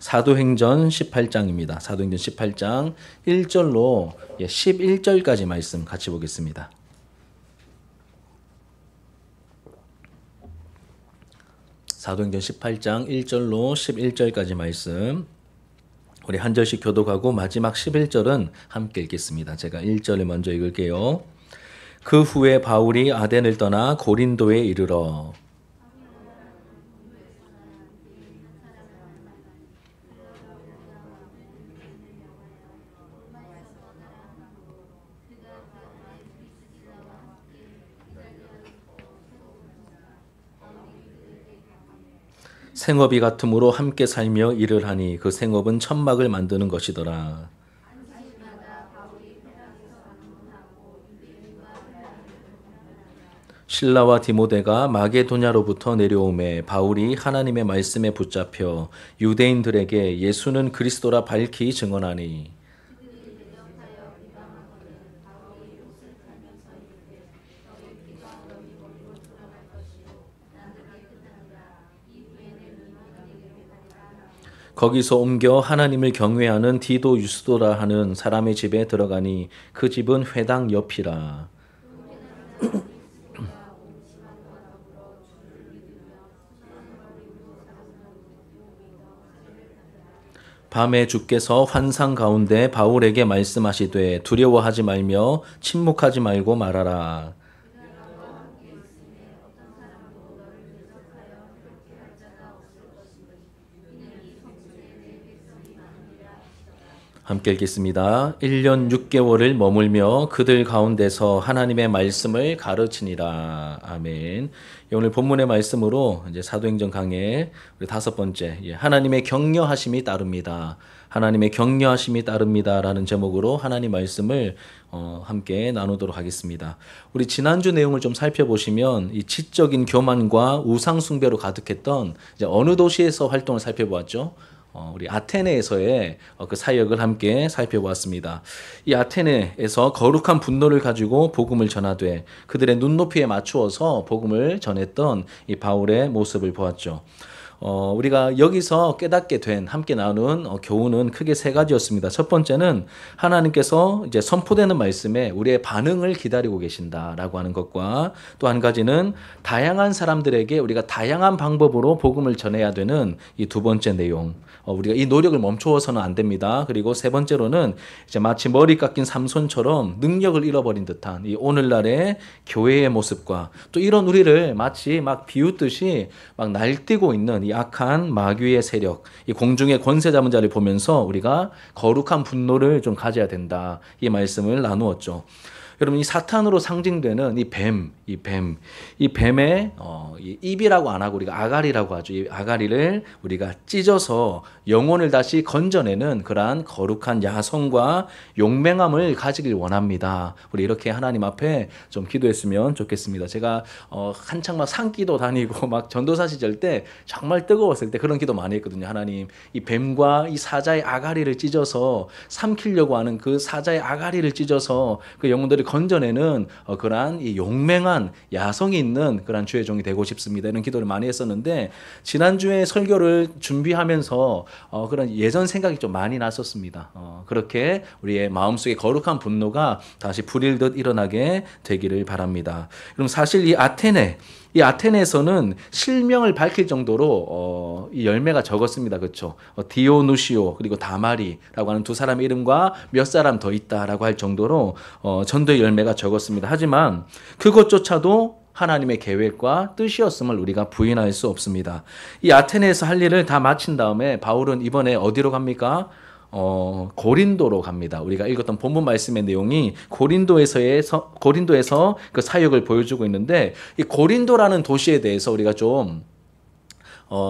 사도행전 18장입니다. 사도행전 18장 1절로 11절까지 말씀 같이 보겠습니다. 사도행전 18장 1절로 11절까지 말씀 우리 한 절씩 교독하고 마지막 11절은 함께 읽겠습니다. 제가 1절을 먼저 읽을게요. 그 후에 바울이 아덴을 떠나 고린도에 이르러 생업이 같음으로 함께 살며 일을 하니 그 생업은 천막을 만드는 것이더라. 실라와 디모데가 마게도냐로부터 내려오매 바울이 하나님의 말씀에 붙잡혀 유대인들에게 예수는 그리스도라 밝히 증언하니 거기서 옮겨 하나님을 경외하는 디도 유스도라 하는 사람의 집에 들어가니 그 집은 회당 옆이라. 밤에 주께서 환상 가운데 바울에게 말씀하시되 두려워하지 말며 침묵하지 말고 말하라. 함께 읽겠습니다. 1년 6개월을 머물며 그들 가운데서 하나님의 말씀을 가르치니라. 아멘. 오늘 본문의 말씀으로 이제 사도행전 강의 우리 5번째 하나님의 격려하심이 따릅니다. 하나님의 격려하심이 따릅니다라는 제목으로 하나님 말씀을 함께 나누도록 하겠습니다. 우리 지난주 내용을 좀 살펴보시면 이 지적인 교만과 우상 숭배로 가득했던 이제 어느 도시에서 활동을 살펴보았죠. 우리 아테네에서의 그 사역을 함께 살펴보았습니다. 이 아테네에서 거룩한 분노를 가지고 복음을 전하되 그들의 눈높이에 맞추어서 복음을 전했던 이 바울의 모습을 보았죠. 우리가 여기서 깨닫게 된 함께 나눈 교훈은 크게 3가지였습니다. 첫 번째는 하나님께서 이제 선포되는 말씀에 우리의 반응을 기다리고 계신다라고 하는 것과 또 한 가지는 다양한 사람들에게 우리가 다양한 방법으로 복음을 전해야 되는 이 2번째 내용. 우리가 이 노력을 멈추어서는 안 됩니다. 그리고 3번째로는 이제 마치 머리 깎인 삼손처럼 능력을 잃어버린 듯한 이 오늘날의 교회의 모습과 또 이런 우리를 마치 막 비웃듯이 막 날뛰고 있는 이 악한 마귀의 세력, 이 공중의 권세 잡은 자를 보면서 우리가 거룩한 분노를 좀 가져야 된다. 이 말씀을 나누었죠. 여러분, 이 사탄으로 상징되는 이 뱀의 이 입이라고 안 하고 우리가 아가리라고 하죠. 이 아가리를 우리가 찢어서 영혼을 다시 건져내는 그러한 거룩한 야성과 용맹함을 가지길 원합니다. 우리 이렇게 하나님 앞에 좀 기도했으면 좋겠습니다. 제가 한창 막 산기도 다니고 막 전도사 시절 때 정말 뜨거웠을 때 그런 기도 많이 했거든요. 하나님, 이 뱀과 이 사자의 아가리를 찢어서 삼키려고 하는 그 사자의 아가리를 찢어서 그 영혼들을 건져내는 그러한 이 용맹한 야성이 있는 그러한 주의 종이 되고 싶습니다. 이런 기도를 많이 했었는데 지난주에 설교를 준비하면서 그런 예전 생각이 좀 많이 났었습니다. 그렇게 우리의 마음속에 거룩한 분노가 다시 불일듯 일어나게 되기를 바랍니다. 그럼 사실 이 아테네에서는 실명을 밝힐 정도로 이 열매가 적었습니다. 그렇죠? 디오누시오 그리고 다마리라고 하는 2사람의 이름과 몇 사람 더 있다라고 할 정도로 전도의 열매가 적었습니다. 하지만 그것조차도 하나님의 계획과 뜻이었음을 우리가 부인할 수 없습니다. 이 아테네에서 할 일을 다 마친 다음에 바울은 이번에 어디로 갑니까? 고린도로 갑니다. 우리가 읽었던 본문 말씀의 내용이 고린도에서 그 사역을 보여주고 있는데 이 고린도라는 도시에 대해서 우리가 좀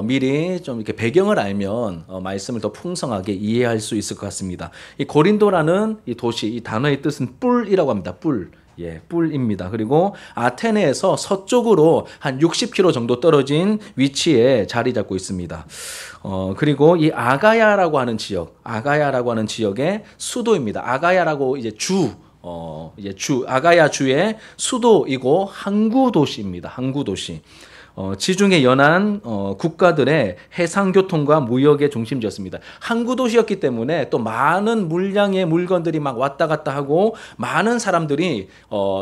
미리 좀 이렇게 배경을 알면 말씀을 더 풍성하게 이해할 수 있을 것 같습니다. 이 고린도라는 이 도시, 이 단어의 뜻은 뿔이라고 합니다. 뿔. 뿔입니다. 그리고 아테네에서 서쪽으로 한 60km 정도 떨어진 위치에 자리 잡고 있습니다. 그리고 이 아가야라고 하는 지역의 수도입니다. 아가야라고 이제 아가야 주의 수도이고 항구 도시입니다. 항구 도시. 지중해 연안 국가들의 해상교통과 무역의 중심지였습니다. 항구 도시였기 때문에 또 많은 물량의 물건들이 막 왔다 갔다 하고 많은 사람들이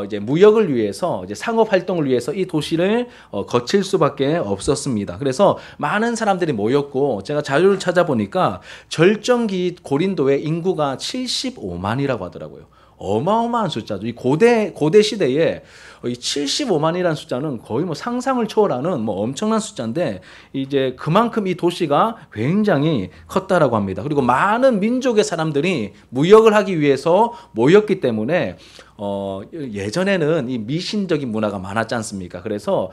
이제 무역을 위해서 이제 상업 활동을 위해서 이 도시를 거칠 수밖에 없었습니다. 그래서 많은 사람들이 모였고 제가 자료를 찾아보니까 절정기 고린도의 인구가 75만이라고 하더라고요. 어마어마한 숫자죠. 이 고대 시대에 이 75만이라는 숫자는 거의 뭐 상상을 초월하는 뭐 엄청난 숫자인데 이제 그만큼 이 도시가 굉장히 컸다라고 합니다. 그리고 많은 민족의 사람들이 무역을 하기 위해서 모였기 때문에 예전에는 이 미신적인 문화가 많았지 않습니까? 그래서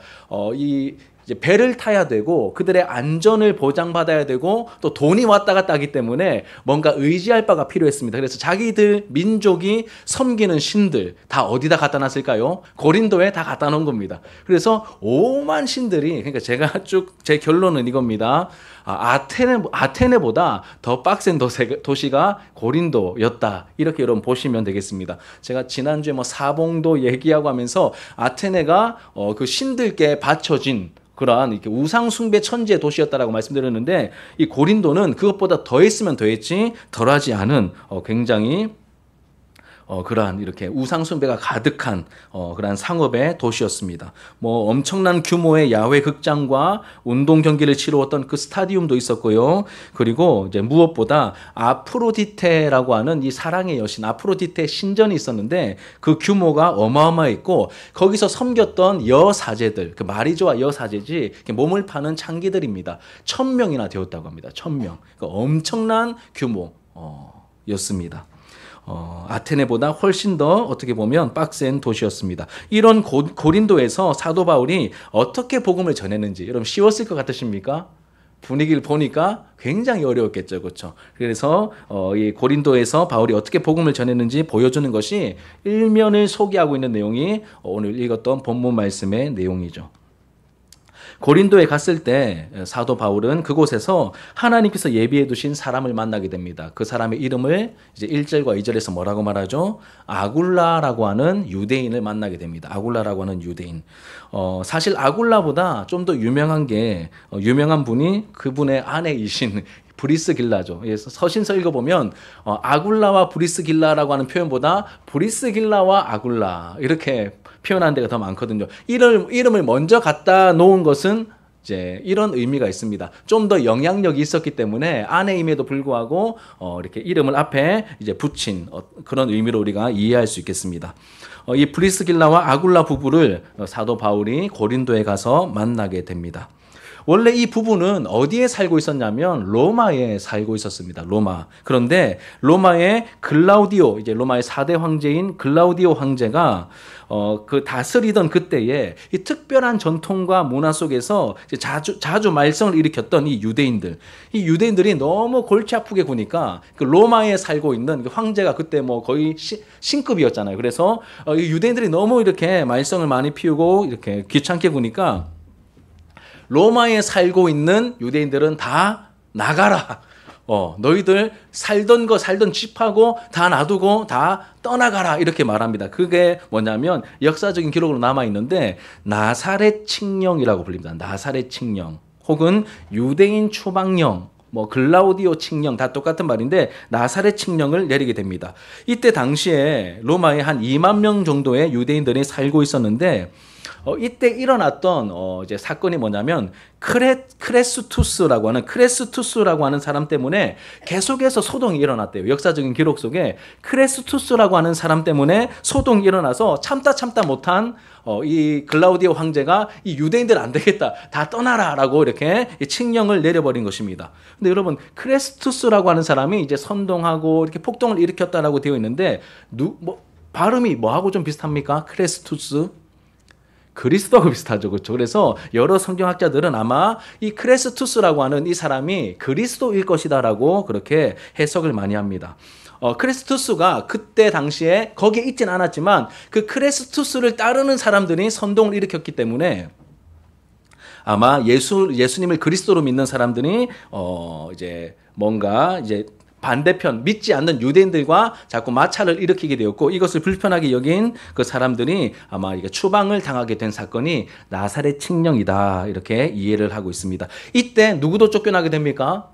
이제 배를 타야 되고 그들의 안전을 보장받아야 되고 또 돈이 왔다 갔다 하기 때문에 뭔가 의지할 바가 필요했습니다. 그래서 자기들 민족이 섬기는 신들 다 어디다 갖다 놨을까요? 고린도에 다 갖다 놓은 겁니다. 그래서 오만 신들이 그러니까 제가 쭉 제 결론은 이겁니다. 아테네보다 더 빡센 도시가 고린도였다. 이렇게 여러분 보시면 되겠습니다. 제가 지난주에 뭐 사봉도 얘기하고 하면서 아테네가 그 신들께 바쳐진 그러한 이렇게 우상 숭배 천지의 도시였다라고 말씀드렸는데 이 고린도는 그것보다 더했으면 더했지 덜하지 않은 굉장히 그러한 이렇게 우상 숭배가 가득한 그러한 상업의 도시였습니다. 뭐 엄청난 규모의 야외 극장과 운동 경기를 치루었던 그 스타디움도 있었고요. 그리고 이제 무엇보다 아프로디테라고 하는 이 사랑의 여신 아프로디테 신전이 있었는데 그 규모가 어마어마했고 거기서 섬겼던 여사제들, 그 말이 좋아 여사제지 몸을 파는 창기들입니다. 1000명이나 되었다고 합니다. 1000명. 그러니까 엄청난 규모였습니다. 아테네보다 훨씬 더 어떻게 보면 빡센 도시였습니다. 이런 고린도에서 사도 바울이 어떻게 복음을 전했는지 여러분 쉬웠을 것 같으십니까? 분위기를 보니까 굉장히 어려웠겠죠. 그렇죠? 그래서 이 고린도에서 바울이 어떻게 복음을 전했는지 보여주는 것이 일면을 소개하고 있는 내용이 오늘 읽었던 본문 말씀의 내용이죠. 고린도에 갔을 때 사도 바울은 그곳에서 하나님께서 예비해 두신 사람을 만나게 됩니다. 그 사람의 이름을 이제 1절과 2절에서 뭐라고 말하죠? 아굴라라고 하는 유대인을 만나게 됩니다. 아굴라라고 하는 유대인. 사실 아굴라보다 좀 더 유명한 분이 그분의 아내이신 브리스길라죠. 서신서 읽어보면 아굴라와 브리스길라라고 하는 표현보다 브리스길라와 아굴라 이렇게 표현하는 데가 더 많거든요. 이름을 먼저 갖다 놓은 것은 이제 이런 의미가 있습니다. 좀 더 영향력이 있었기 때문에 아내임에도 불구하고 이렇게 이름을 앞에 이제 붙인 그런 의미로 우리가 이해할 수 있겠습니다. 이 브리스길라와 아굴라 부부를 사도 바울이 고린도에 가서 만나게 됩니다. 원래 이 부부는 어디에 살고 있었냐면 로마에 살고 있었습니다. 로마. 그런데 로마의 글라우디오, 이제 로마의 4대 황제인 글라우디오 황제가 그 다스리던 그때에 이 특별한 전통과 문화 속에서 자주 말썽을 일으켰던 이 유대인들이 너무 골치 아프게 구니까 그 로마에 살고 있는 그 황제가 그때 뭐 거의 신급이었잖아요. 그래서 이 유대인들이 너무 이렇게 말썽을 많이 피우고 이렇게 귀찮게 구니까 로마에 살고 있는 유대인들은 다 나가라. 너희들 살던 집하고 다 놔두고 다 떠나가라. 이렇게 말합니다. 그게 뭐냐면 역사적인 기록으로 남아있는데 나사렛 칙령이라고 불립니다. 나사렛 칙령 혹은 유대인 추방령 뭐 글라우디오 칙령 다 똑같은 말인데 나사렛 칙령을 내리게 됩니다. 이때 당시에 로마에 한 2만 명 정도의 유대인들이 살고 있었는데 이때 일어났던 이제 사건이 뭐냐면 크레스투스라고 하는 사람 때문에 계속해서 소동이 일어났대요. 역사적인 기록 속에 크레스투스라고 하는 사람 때문에 소동이 일어나서 참다 못한 이 글라우디오 황제가 이 유대인들 안 되겠다. 다 떠나라라고 이렇게 칙령을 내려버린 것입니다. 근데 여러분 크레스투스라고 하는 사람이 이제 선동하고 이렇게 폭동을 일으켰다라고 되어 있는데 발음이 뭐하고 좀 비슷합니까? 크레스투스? 그리스도하고 비슷하죠. 그렇죠? 그래서 여러 성경학자들은 아마 이 크레스투스라고 하는 이 사람이 그리스도일 것이다라고 그렇게 해석을 많이 합니다. 크레스투스가 그때 당시에 거기에 있진 않았지만 그 크레스투스를 따르는 사람들이 선동을 일으켰기 때문에 아마 예수님을 그리스도로 믿는 사람들이 이제 뭔가 이제 반대편 믿지 않는 유대인들과 자꾸 마찰을 일으키게 되었고 이것을 불편하게 여긴 그 사람들이 아마 이게 추방을 당하게 된 사건이 나사렛 칙령이다 이렇게 이해를 하고 있습니다. 이때 누구도 쫓겨나게 됩니까?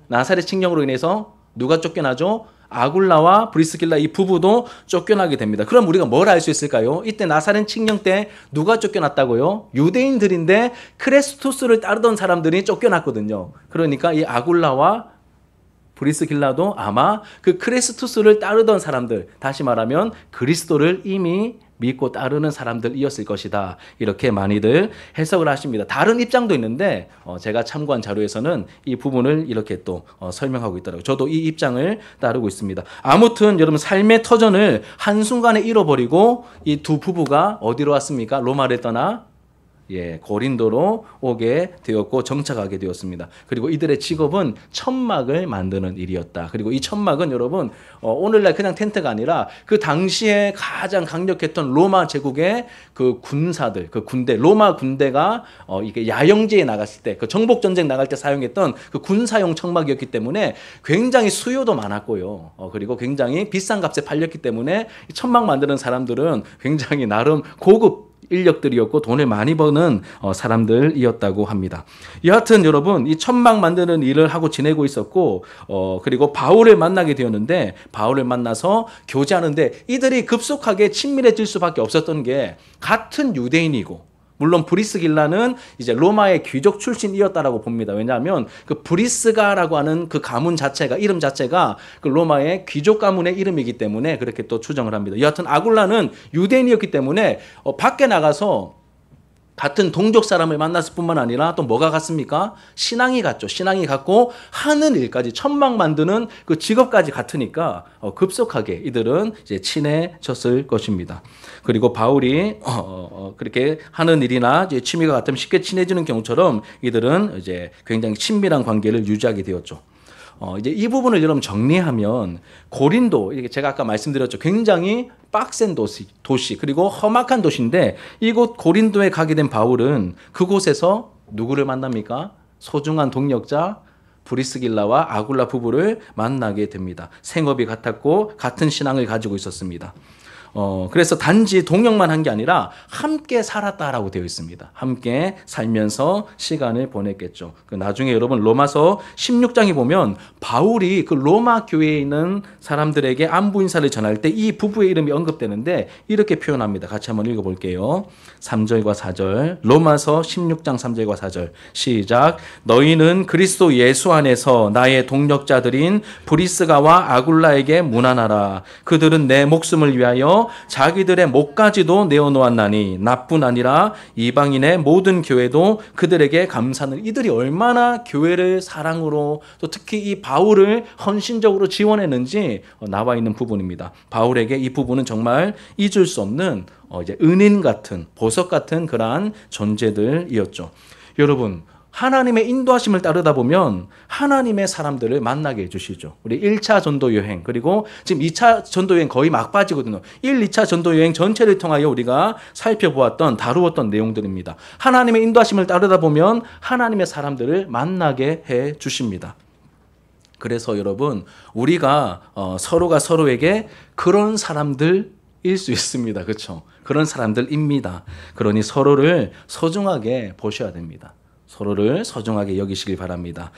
나사렛 칙령으로 인해서 누가 쫓겨나죠? 아굴라와 브리스길라 이 부부도 쫓겨나게 됩니다. 그럼 우리가 뭘 알 수 있을까요? 이때 나사렛 칙령 때 누가 쫓겨났다고요? 유대인들인데 크레스투스를 따르던 사람들이 쫓겨났거든요. 그러니까 이 아굴라와 브리스길라도 아마 그 크레스투스를 따르던 사람들, 다시 말하면 그리스도를 이미 믿고 따르는 사람들이었을 것이다. 이렇게 많이들 해석을 하십니다. 다른 입장도 있는데 제가 참고한 자료에서는 이 부분을 이렇게 또 설명하고 있더라고요. 저도 이 입장을 따르고 있습니다. 아무튼 여러분 삶의 터전을 한순간에 잃어버리고 이 두 부부가 어디로 왔습니까? 로마를 떠나 고린도로 오게 되었고 정착하게 되었습니다. 그리고 이들의 직업은 천막을 만드는 일이었다. 그리고 이 천막은 여러분 오늘날 그냥 텐트가 아니라 그 당시에 가장 강력했던 로마 제국의 그 군사들, 그 군대, 로마 군대가 이게 야영지에 나갔을 때, 그 정복 전쟁 나갈 때 사용했던 그 군사용 천막이었기 때문에 굉장히 수요도 많았고요. 그리고 굉장히 비싼 값에 팔렸기 때문에 천막 만드는 사람들은 굉장히 나름 고급 인력들이었고 돈을 많이 버는 사람들이었다고 합니다. 여하튼 여러분 이 천막 만드는 일을 하고 지내고 있었고 그리고 바울을 만나게 되었는데 바울을 만나서 교제하는데 이들이 급속하게 친밀해질 수밖에 없었던 게 같은 유대인이고 물론 브리스길라는 이제 로마의 귀족 출신이었다라고 봅니다. 왜냐하면 그 브리스가라고 하는 그 가문 자체가 이름 자체가 그 로마의 귀족 가문의 이름이기 때문에 그렇게 또 추정을 합니다. 여하튼 아굴라는 유대인이었기 때문에 밖에 나가서 같은 동족 사람을 만났을 뿐만 아니라 또 뭐가 같습니까? 신앙이 같죠. 신앙이 같고 하는 일까지 천막 만드는 그 직업까지 같으니까 급속하게 이들은 이제 친해졌을 것입니다. 그리고 바울이 그렇게 하는 일이나 이제 취미가 같으면 쉽게 친해지는 경우처럼 이들은 이제 굉장히 친밀한 관계를 유지하게 되었죠. 이제 이 부분을 여러분 정리하면 고린도, 이게 제가 아까 말씀드렸죠. 굉장히 빡센 도시 그리고 험악한 도시인데 이곳 고린도에 가게 된 바울은 그곳에서 누구를 만납니까? 소중한 동역자 브리스길라와 아굴라 부부를 만나게 됩니다. 생업이 같았고 같은 신앙을 가지고 있었습니다. 그래서 단지 동역만 한 게 아니라 함께 살았다라고 되어 있습니다. 함께 살면서 시간을 보냈겠죠. 나중에 여러분 로마서 16장에 보면 바울이 그 로마 교회에 있는 사람들에게 안부 인사를 전할 때 이 부부의 이름이 언급되는데 이렇게 표현합니다. 같이 한번 읽어볼게요. 3절과 4절 로마서 16장 3절과 4절 시작. 너희는 그리스도 예수 안에서 나의 동역자들인 브리스가와 아굴라에게 문안하라. 그들은 내 목숨을 위하여 자기들의 목까지도 내어놓았나니 나뿐 아니라 이방인의 모든 교회도 그들에게 감사는. 이들이 얼마나 교회를 사랑으로 또 특히 이 바울을 헌신적으로 지원했는지 나와 있는 부분입니다. 바울에게 이 부분은 정말 잊을 수 없는 이제 은인 같은 보석 같은 그러한 존재들이었죠. 여러분 하나님의 인도하심을 따르다 보면 하나님의 사람들을 만나게 해주시죠. 우리 1차 전도 여행 그리고 지금 2차 전도 여행 거의 막바지거든요. 1, 2차 전도 여행 전체를 통하여 우리가 살펴보았던 다루었던 내용들입니다. 하나님의 인도하심을 따르다 보면 하나님의 사람들을 만나게 해주십니다. 그래서 여러분 우리가 서로가 서로에게 그런 사람들일 수 있습니다. 그렇죠? 그런 사람들입니다. 그러니 서로를 소중하게 보셔야 됩니다. 서로를 소중하게 여기시길 바랍니다.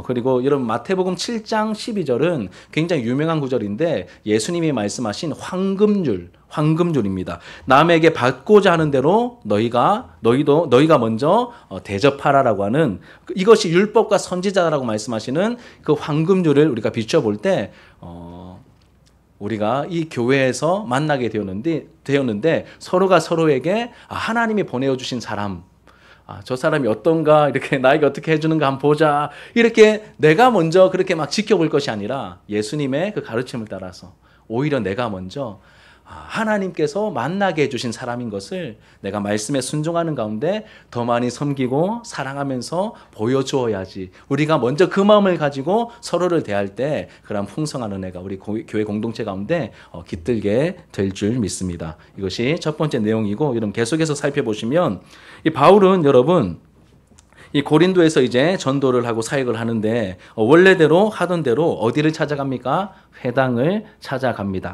그리고 여러분 마태복음 7장 12절은 굉장히 유명한 구절인데 예수님이 말씀하신 황금줄입니다. 남에게 받고자 하는 대로 너희가 먼저 대접하라라고 하는 이것이 율법과 선지자라고 말씀하시는 그 황금줄을 우리가 비춰볼 때 우리가 이 교회에서 만나게 되었는데 서로가 서로에게 하나님이 보내주신 사람 저 사람이 어떤가 이렇게 나에게 어떻게 해주는가 한번 보자 이렇게 내가 먼저 그렇게 막 지켜볼 것이 아니라 예수님의 그 가르침을 따라서 오히려 내가 먼저 하나님께서 만나게 해주신 사람인 것을 내가 말씀에 순종하는 가운데 더 많이 섬기고 사랑하면서 보여주어야지. 우리가 먼저 그 마음을 가지고 서로를 대할 때 그런 풍성한 은혜가 우리 교회 공동체 가운데 깃들게 될 줄 믿습니다. 이것이 첫 번째 내용이고 여러분 계속해서 살펴보시면 이 바울은 여러분 이 고린도에서 이제 전도를 하고 사역을 하는데 원래대로 하던 대로 어디를 찾아갑니까? 회당을 찾아갑니다.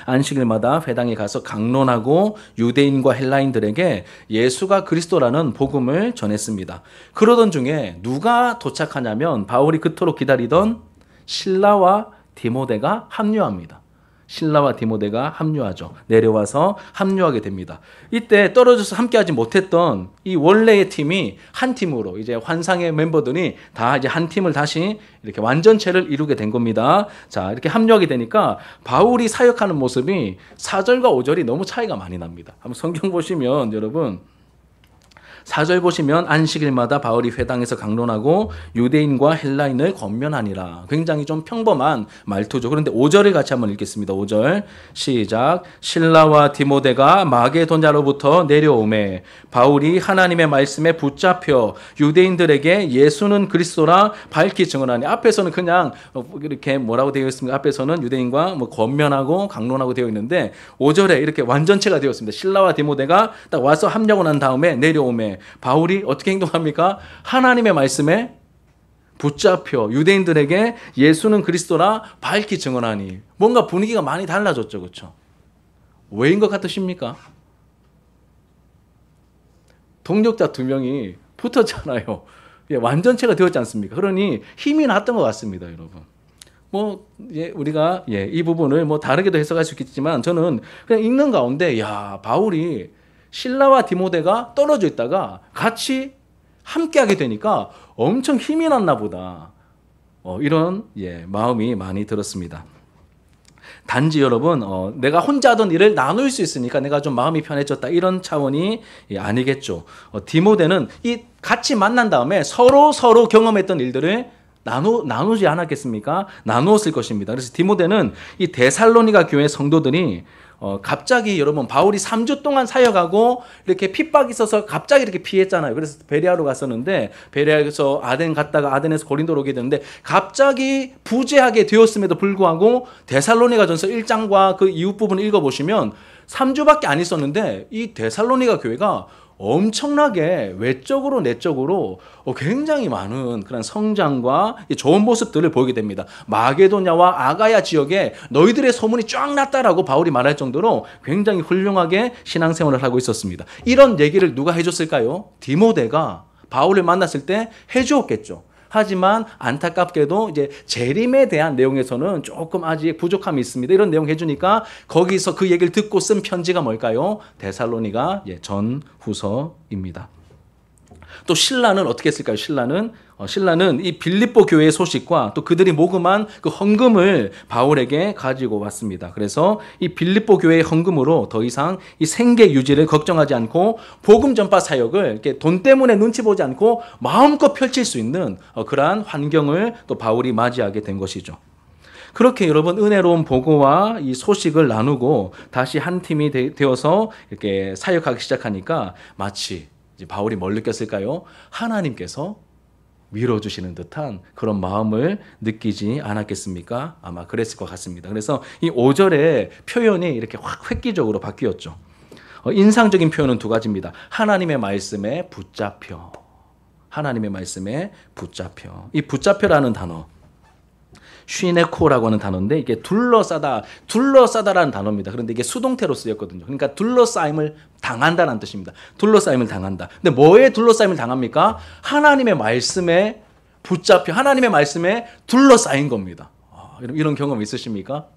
안식일마다 회당에 가서 강론하고 유대인과 헬라인들에게 예수가 그리스도라는 복음을 전했습니다. 그러던 중에 누가 도착하냐면 바울이 그토록 기다리던 실라와 디모데가 합류합니다. 실라와 디모데가 합류하죠. 내려와서 합류하게 됩니다. 이때 떨어져서 함께하지 못했던 이 원래의 팀이 한 팀으로 이제 환상의 멤버들이 다 이제 한 팀을 다시 이렇게 완전체를 이루게 된 겁니다. 자, 이렇게 합류하게 되니까 바울이 사역하는 모습이 4절과 5절이 너무 차이가 많이 납니다. 한번 성경 보시면 여러분 4절 보시면 안식일마다 바울이 회당에서 강론하고 유대인과 헬라인을 권면하니라. 굉장히 좀 평범한 말투죠. 그런데 5절을 같이 한번 읽겠습니다. 5절 시작. 실라와 디모데가 마게도냐로부터 내려오매 바울이 하나님의 말씀에 붙잡혀 유대인들에게 예수는 그리스도라 밝히 증언하니. 앞에서는 그냥 이렇게 뭐라고 되어 있습니까? 앞에서는 유대인과 권면하고 강론하고 되어 있는데 5절에 이렇게 완전체가 되어 있습니다. 실라와 디모데가 딱 와서 합류하고 난 다음에 내려오매 바울이 어떻게 행동합니까? 하나님의 말씀에 붙잡혀 유대인들에게 예수는 그리스도라 밝히 증언하니. 뭔가 분위기가 많이 달라졌죠. 그렇죠? 왜인 것 같으십니까? 동력자 2명이 붙었잖아요. 완전체가 되었지 않습니까? 그러니 힘이 났던 것 같습니다. 여러분. 우리가 이 부분을 다르게도 해석할 수 있겠지만 저는 그냥 읽는 가운데 바울이 실라와 디모데가 떨어져 있다가 같이 함께하게 되니까 엄청 힘이 났나 보다. 이런 마음이 많이 들었습니다. 단지 여러분 내가 혼자 하던 일을 나눌 수 있으니까 내가 좀 마음이 편해졌다 이런 차원이 아니겠죠. 디모데는 이 같이 만난 다음에 서로 경험했던 일들을 나누지 않았겠습니까? 나누었을 것입니다. 그래서 디모데는 이 데살로니가 교회 성도들이 갑자기 여러분 바울이 3주 동안 사역하고 이렇게 핍박이 있어서 갑자기 이렇게 피했잖아요. 그래서 베레아로 갔었는데 베레아에서 아덴 갔다가 아덴에서 고린도로 오게 되는데 갑자기 부재하게 되었음에도 불구하고 데살로니가전서 1장과 그 이후 부분을 읽어보시면 3주밖에 안 있었는데 이 데살로니가 교회가 엄청나게 외적으로 내적으로 굉장히 많은 그런 성장과 좋은 모습들을 보이게 됩니다. 마게도냐와 아가야 지역에 너희들의 소문이 쫙 났다라고 바울이 말할 정도로 굉장히 훌륭하게 신앙생활을 하고 있었습니다. 이런 얘기를 누가 해줬을까요? 디모데가 바울을 만났을 때 해주었겠죠. 하지만 안타깝게도 이제 재림에 대한 내용에서는 조금 아직 부족함이 있습니다. 이런 내용 해주니까 거기서 그 얘기를 듣고 쓴 편지가 뭘까요? 데살로니가 전후서입니다. 또 신라는 어떻게 했을까요? 신라는 이 빌립보 교회의 소식과 또 그들이 모금한 그 헌금을 바울에게 가지고 왔습니다. 그래서 이 빌립보 교회의 헌금으로 더 이상 이 생계 유지를 걱정하지 않고 복음 전파 사역을 이렇게 돈 때문에 눈치 보지 않고 마음껏 펼칠 수 있는 그러한 환경을 또 바울이 맞이하게 된 것이죠. 그렇게 여러분 은혜로운 보고와 이 소식을 나누고 다시 한 팀이 되어서 이렇게 사역하기 시작하니까 마치 이제 바울이 뭘 느꼈을까요? 하나님께서 밀어주시는 듯한 그런 마음을 느끼지 않았겠습니까? 아마 그랬을 것 같습니다. 그래서 이 5절의 표현이 이렇게 확 획기적으로 바뀌었죠. 인상적인 표현은 2가지입니다. 하나님의 말씀에 붙잡혀. 하나님의 말씀에 붙잡혀. 이 붙잡혀라는 단어. 쉬네코라고 하는 단어인데 이게 둘러싸다라는 단어입니다. 그런데 이게 수동태로 쓰였거든요. 그러니까 둘러싸임을 당한다는 뜻입니다. 둘러싸임을 당한다. 근데 뭐에 둘러싸임을 당합니까? 하나님의 말씀에 붙잡혀 하나님의 말씀에 둘러싸인 겁니다. 이런 경험 있으십니까?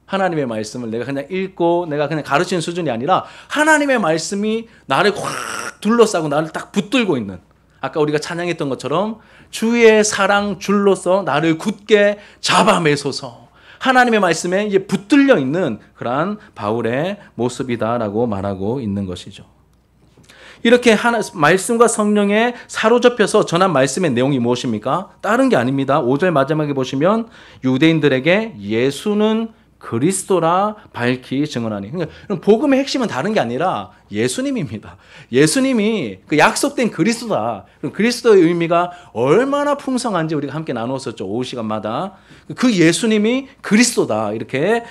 하나님의 말씀을 내가 그냥 읽고 내가 그냥 가르치는 수준이 아니라 하나님의 말씀이 나를 확 둘러싸고 나를 딱 붙들고 있는, 아까 우리가 찬양했던 것처럼 주의 사랑 줄로서 나를 굳게 잡아매소서, 하나님의 말씀에 이제 붙들려 있는 그러한 바울의 모습이다라고 말하고 있는 것이죠. 이렇게 말씀과 성령에 사로잡혀서 전한 말씀의 내용이 무엇입니까? 다른 게 아닙니다. 5절 마지막에 보시면 유대인들에게 예수는 그리스도라 밝히 증언하니. 그러니까 복음의 핵심은 다른 게 아니라 예수님입니다. 예수님이 그 약속된 그리스도다. 그럼 그리스도의 의미가 얼마나 풍성한지 우리가 함께 나누었었죠. 오후 시간마다. 그 예수님이 그리스도다 이렇게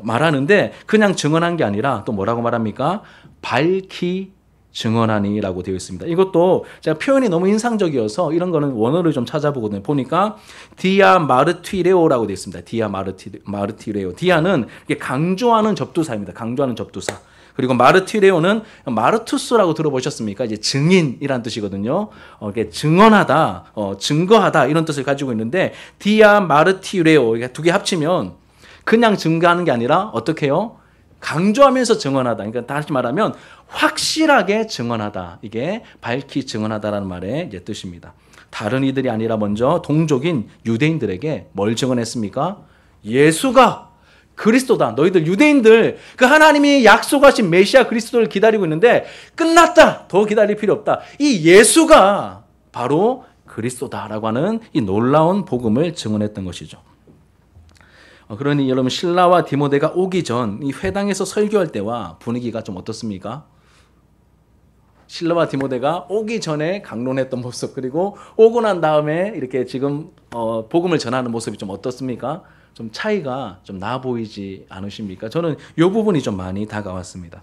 말하는데 그냥 증언한 게 아니라 또 뭐라고 말합니까? 밝히 증언하니라고 되어 있습니다. 이것도 제가 표현이 너무 인상적이어서 이런 거는 원어를 좀 찾아보거든요. 보니까 디아 마르티레오라고 되어 있습니다. 디아 마르티레오. 디아는 강조하는 접두사입니다. 강조하는 접두사. 그리고 마르티레오는 마르투스라고 들어보셨습니까? 이제 증인이란 뜻이거든요. 이게 증언하다, 증거하다 이런 뜻을 가지고 있는데 디아 마르티레오 두 개 합치면 그냥 증거하는 게 아니라 어떻게 해요? 강조하면서 증언하다. 그러니까 다시 말하면 확실하게 증언하다. 이게 밝히 증언하다라는 말의 이제 뜻입니다. 다른 이들이 아니라 먼저 동족인 유대인들에게 뭘 증언했습니까? 예수가 그리스도다. 너희들 유대인들 그 하나님이 약속하신 메시아 그리스도를 기다리고 있는데 끝났다. 더 기다릴 필요 없다. 이 예수가 바로 그리스도다라고 하는 이 놀라운 복음을 증언했던 것이죠. 그러니 여러분 실라와 디모데가 오기 전 이 회당에서 설교할 때와 분위기가 좀 어떻습니까? 실라와 디모데가 오기 전에 강론했던 모습 그리고 오고 난 다음에 이렇게 지금 복음을 전하는 모습이 좀 어떻습니까? 좀 차이가 좀 나 보이지 않으십니까? 저는 이 부분이 좀 많이 다가왔습니다.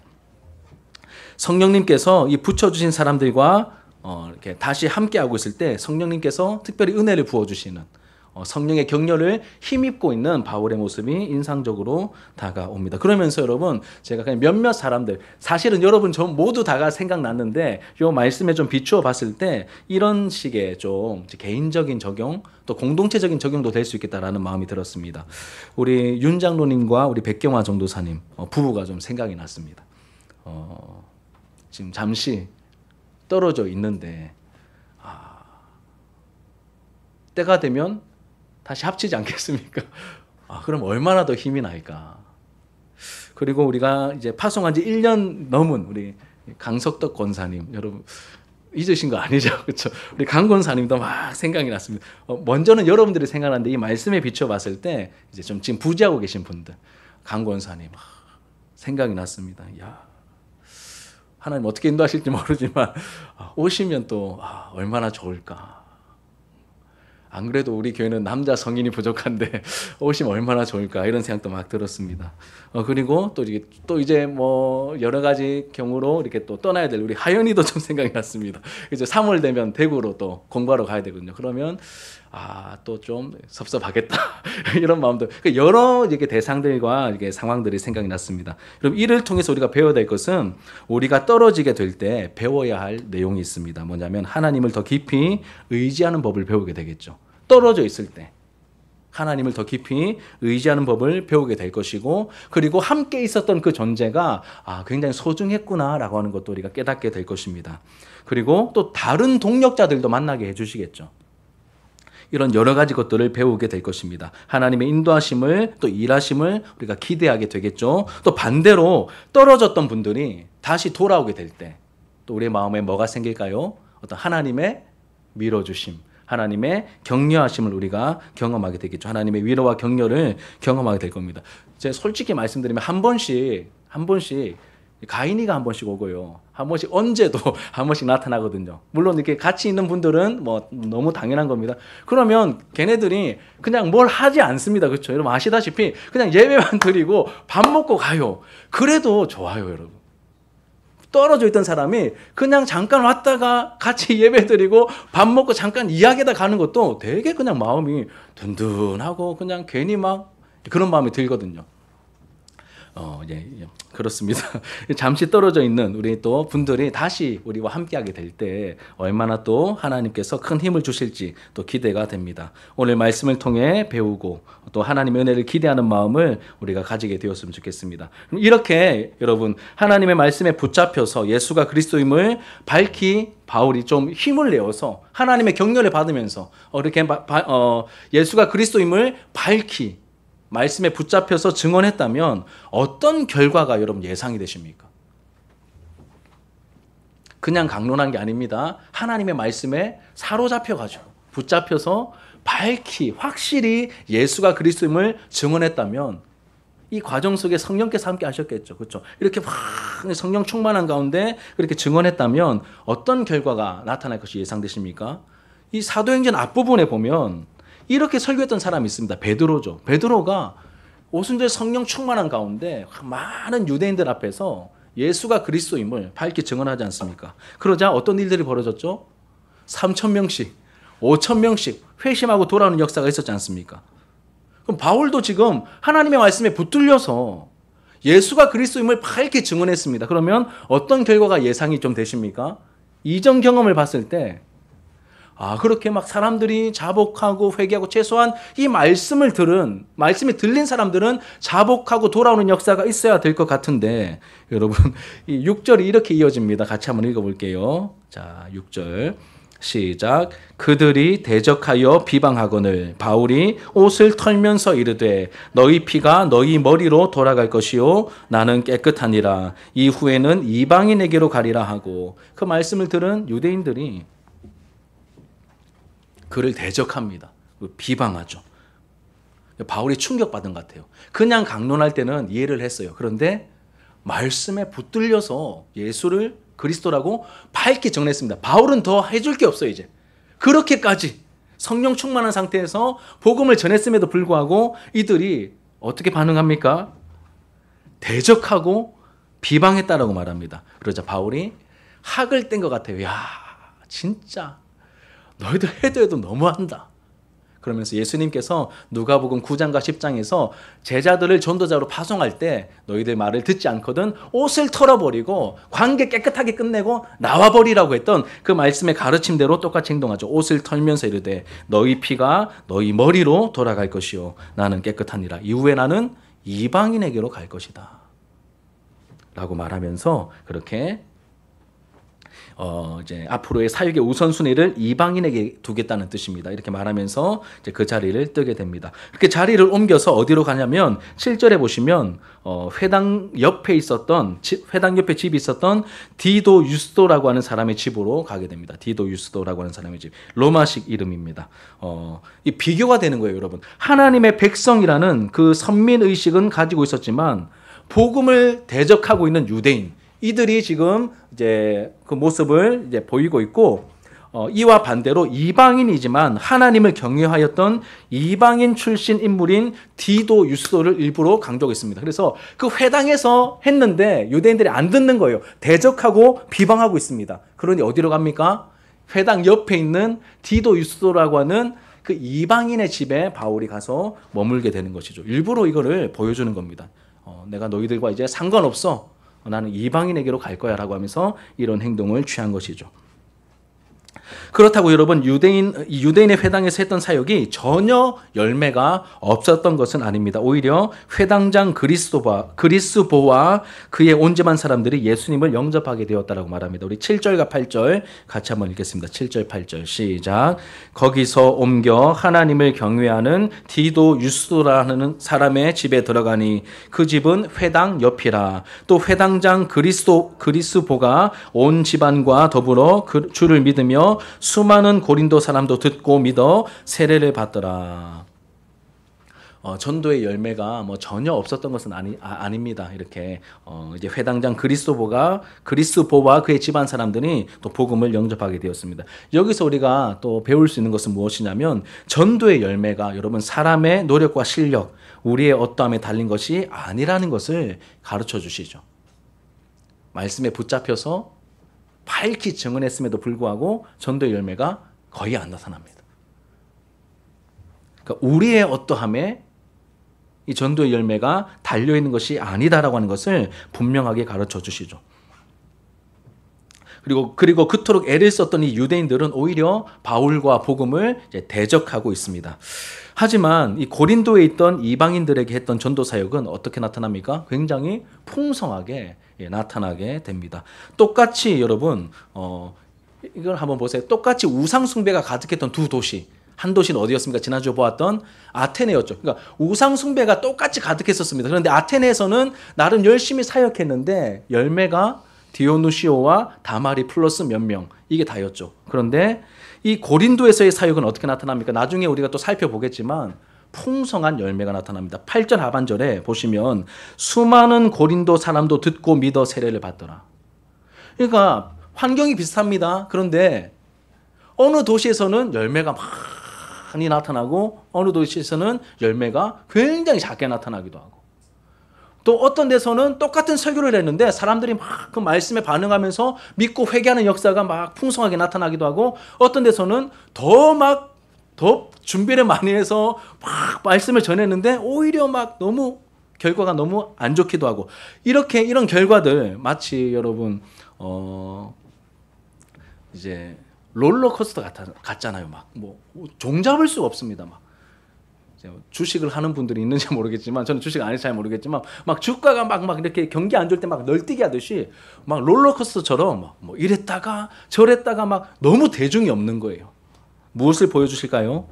성령님께서 이 붙여주신 사람들과 이렇게 다시 함께하고 있을 때 성령님께서 특별히 은혜를 부어주시는 성령의 격려를 힘입고 있는 바울의 모습이 인상적으로 다가옵니다. 그러면서 여러분 제가 그냥 몇몇 사람들 사실은 여러분 저 모두 다가 생각났는데 이 말씀에 좀 비추어 봤을 때 이런 식의 좀 개인적인 적용 또 공동체적인 적용도 될 수 있겠다라는 마음이 들었습니다. 우리 윤 장로님과 우리 백경화 전도사님 부부가 좀 생각이 났습니다. 지금 잠시 떨어져 있는데 때가 되면 다시 합치지 않겠습니까? 그럼 얼마나 더 힘이 날까? 그리고 우리가 이제 파송한 지 1년 넘은 우리 강석덕 권사님, 여러분 잊으신 거 아니죠? 그렇죠? 우리 강 권사님도 막 생각이 났습니다. 먼저는 여러분들이 생각하는데 이 말씀에 비춰봤을 때 이제 좀 지금 부지하고 계신 분들, 강 권사님 생각이 났습니다. 야, 하나님 어떻게 인도하실지 모르지만 오시면 또 얼마나 좋을까? 안 그래도 우리 교회는 남자 성인이 부족한데 오시면 얼마나 좋을까 이런 생각도 막 들었습니다. 그리고 또 이제 뭐 여러 가지 경우로 이렇게 또 떠나야 될 우리 하연이도 좀 생각이 났습니다. 이제 3월 되면 대구로 또 공부하러 가야 되거든요. 그러면 또 좀 섭섭하겠다 이런 마음도 여러 이렇게 대상들과 이렇게 상황들이 생각이 났습니다. 그럼 이를 통해서 우리가 배워야 될 것은 우리가 떨어지게 될 때 배워야 할 내용이 있습니다. 뭐냐면 하나님을 더 깊이 의지하는 법을 배우게 되겠죠. 떨어져 있을 때 하나님을 더 깊이 의지하는 법을 배우게 될 것이고 그리고 함께 있었던 그 존재가 굉장히 소중했구나라고 하는 것도 우리가 깨닫게 될 것입니다. 그리고 또 다른 동력자들도 만나게 해주시겠죠. 이런 여러 가지 것들을 배우게 될 것입니다. 하나님의 인도하심을 또 일하심을 우리가 기대하게 되겠죠. 또 반대로 떨어졌던 분들이 다시 돌아오게 될 때 또 우리의 마음에 뭐가 생길까요? 어떤 하나님의 밀어주심, 하나님의 격려하심을 우리가 경험하게 되겠죠. 하나님의 위로와 격려를 경험하게 될 겁니다. 제가 솔직히 말씀드리면 한 번씩 가인이가 한 번씩 오고요. 한 번씩 언제도 한 번씩 나타나거든요. 물론 이렇게 같이 있는 분들은 뭐 너무 당연한 겁니다. 그러면 걔네들이 그냥 뭘 하지 않습니다. 그렇죠? 여러분 아시다시피 그냥 예배만 드리고 밥 먹고 가요. 그래도 좋아요, 여러분. 떨어져 있던 사람이 그냥 잠깐 왔다가 같이 예배 드리고 밥 먹고 잠깐 이야기하다 가는 것도 되게 그냥 마음이 든든하고 그냥 괜히 막 그런 마음이 들거든요. 그렇습니다. 잠시 떨어져 있는 우리 또 분들이 다시 우리와 함께하게 될 때 얼마나 또 하나님께서 큰 힘을 주실지 또 기대가 됩니다. 오늘 말씀을 통해 배우고 또 하나님의 은혜를 기대하는 마음을 우리가 가지게 되었으면 좋겠습니다. 이렇게 여러분 하나님의 말씀에 붙잡혀서 예수가 그리스도임을 밝히 바울이 좀 힘을 내어서 하나님의 격려를 받으면서 이렇게 예수가 그리스도임을 밝히 말씀에 붙잡혀서 증언했다면 어떤 결과가 여러분 예상이 되십니까? 그냥 강론한 게 아닙니다. 하나님의 말씀에 사로잡혀가지고 붙잡혀서 밝히 확실히 예수가 그리스도임을 증언했다면 이 과정 속에 성령께서 함께 하셨겠죠. 그렇죠? 이렇게 막 성령 충만한 가운데 그렇게 증언했다면 어떤 결과가 나타날 것이 예상되십니까? 이 사도행전 앞부분에 보면 이렇게 설교했던 사람이 있습니다. 베드로죠. 베드로가 오순절 성령 충만한 가운데 많은 유대인들 앞에서 예수가 그리스도임을 밝히 증언하지 않습니까? 그러자 어떤 일들이 벌어졌죠? 3,000명씩, 5,000명씩 회심하고 돌아오는 역사가 있었지 않습니까? 그럼 바울도 지금 하나님의 말씀에 붙들려서 예수가 그리스도임을 밝히 증언했습니다. 그러면 어떤 결과가 예상이 좀 되십니까? 이전 경험을 봤을 때 그렇게 막 사람들이 자복하고 회개하고 최소한 이 말씀이 들린 사람들은 자복하고 돌아오는 역사가 있어야 될 것 같은데 여러분 이 6절이 이렇게 이어집니다. 같이 한번 읽어볼게요. 자, 6절 시작. 그들이 대적하여 비방하거늘 바울이 옷을 털면서 이르되 너희 피가 너희 머리로 돌아갈 것이요 나는 깨끗하니라. 이후에는 이방인에게로 가리라 하고 그 말씀을 들은 유대인들이 그를 대적합니다. 비방하죠. 바울이 충격받은 것 같아요. 그냥 강론할 때는 이해를 했어요. 그런데 말씀에 붙들려서 예수를 그리스도라고 밝게 정했습니다. 바울은 더 해줄 게 없어요. 이제 그렇게까지 성령 충만한 상태에서 복음을 전했음에도 불구하고 이들이 어떻게 반응합니까? 대적하고 비방했다라고 말합니다. 그러자 바울이 학을 뗀 것 같아요. 야, 진짜 너희들 해도 너무한다. 그러면서 예수님께서 누가복음 9장과 10장에서 제자들을 전도자로 파송할 때 너희들 말을 듣지 않거든 옷을 털어버리고 관계 깨끗하게 끝내고 나와버리라고 했던 그 말씀의 가르침대로 똑같이 행동하죠. 옷을 털면서 이르되 너희 피가 너희 머리로 돌아갈 것이요 나는 깨끗하니라. 이후에 나는 이방인에게로 갈 것이다 라고 말하면서 그렇게 이제 앞으로의 사역의 우선순위를 이방인에게 두겠다는 뜻입니다. 이렇게 말하면서 이제 그 자리를 뜨게 됩니다. 이렇게 자리를 옮겨서 어디로 가냐면 7절에 보시면 회당 옆에 집이 있었던 디도 유스도라고 하는 사람의 집으로 가게 됩니다. 디도 유스도라고 하는 사람의 집. 로마식 이름입니다. 이 비교가 되는 거예요, 여러분. 하나님의 백성이라는 그 선민 의식은 가지고 있었지만 복음을 대적하고 있는 유대인 이들이 지금 이제 그 모습을 이제 보이고 있고 이와 반대로 이방인이지만 하나님을 경외하였던 이방인 출신 인물인 디도 유스도를 일부러 강조했습니다. 그래서 그 회당에서 했는데 유대인들이 안 듣는 거예요. 대적하고 비방하고 있습니다. 그러니 어디로 갑니까? 회당 옆에 있는 디도 유스도라고 하는 그 이방인의 집에 바울이 가서 머물게 되는 것이죠. 일부러 이거를 보여주는 겁니다. 내가 너희들과 이제 상관없어. 나는 이방인에게로 갈 거야 라고 하면서 이런 행동을 취한 것이죠. 그렇다고 여러분 유대인의 회당에서 했던 사역이 전혀 열매가 없었던 것은 아닙니다. 오히려 회당장 그리스보와 그의 온 집안 사람들이 예수님을 영접하게 되었다라고 말합니다. 우리 7절과 8절 같이 한번 읽겠습니다. 7절 8절 시작. 거기서 옮겨 하나님을 경외하는 디도 유스도라는 사람의 집에 들어가니 그 집은 회당 옆이라. 또 회당장 그리스보가 온 집안과 더불어 주를 믿으며 수많은 고린도 사람도 듣고 믿어 세례를 받더라. 전도의 열매가 전혀 없었던 것은 아닙니다. 이렇게 이제 회당장 그리스보와 그의 집안 사람들이 또 복음을 영접하게 되었습니다. 여기서 우리가 또 배울 수 있는 것은 무엇이냐면 전도의 열매가 여러분 사람의 노력과 실력, 우리의 어떠함에 달린 것이 아니라는 것을 가르쳐 주시죠. 말씀에 붙잡혀서 밝히 증언했음에도 불구하고 전도의 열매가 거의 안 나타납니다. 그러니까 우리의 어떠함에 이 전도의 열매가 달려있는 것이 아니다라고 하는 것을 분명하게 가르쳐 주시죠. 그리고 그토록 애를 썼던 이 유대인들은 오히려 바울과 복음을 이제 대적하고 있습니다. 하지만 이 고린도에 있던 이방인들에게 했던 전도 사역은 어떻게 나타납니까? 굉장히 풍성하게 나타나게 됩니다. 똑같이 여러분 이걸 한번 보세요. 똑같이 우상 숭배가 가득했던 두 도시. 한 도시는 어디였습니까? 지난주에 보았던 아테네였죠. 그러니까 우상 숭배가 똑같이 가득했었습니다. 그런데 아테네에서는 나름 열심히 사역했는데 열매가 디오누시오와 다마리 플러스 몇 명 이게 다였죠. 그런데 이 고린도에서의 사역은 어떻게 나타납니까? 나중에 우리가 또 살펴보겠지만 풍성한 열매가 나타납니다. 8절 하반절에 보시면 수많은 고린도 사람도 듣고 믿어 세례를 받더라. 그러니까 환경이 비슷합니다. 그런데 어느 도시에서는 열매가 많이 나타나고 어느 도시에서는 열매가 굉장히 작게 나타나기도 하고 또 어떤 데서는 똑같은 설교를 했는데 사람들이 막 그 말씀에 반응하면서 믿고 회개하는 역사가 막 풍성하게 나타나기도 하고, 어떤 데서는 더 준비를 많이 해서 막 말씀을 전했는데 오히려 막 너무 결과가 너무 안 좋기도 하고, 이런 결과들 마치 여러분 이제 롤러코스터 같잖아요. 막 뭐 종잡을 수가 없습니다. 막 주식을 하는 분들이 있는지 모르겠지만, 저는 주식 안 해서 잘 모르겠지만, 막 주가가 막 이렇게 경기 안 좋을 때 막 널뛰기 하듯이 막 롤러코스터처럼 막 뭐 이랬다가 저랬다가 막 너무 대중이 없는 거예요. 무엇을 보여주실까요?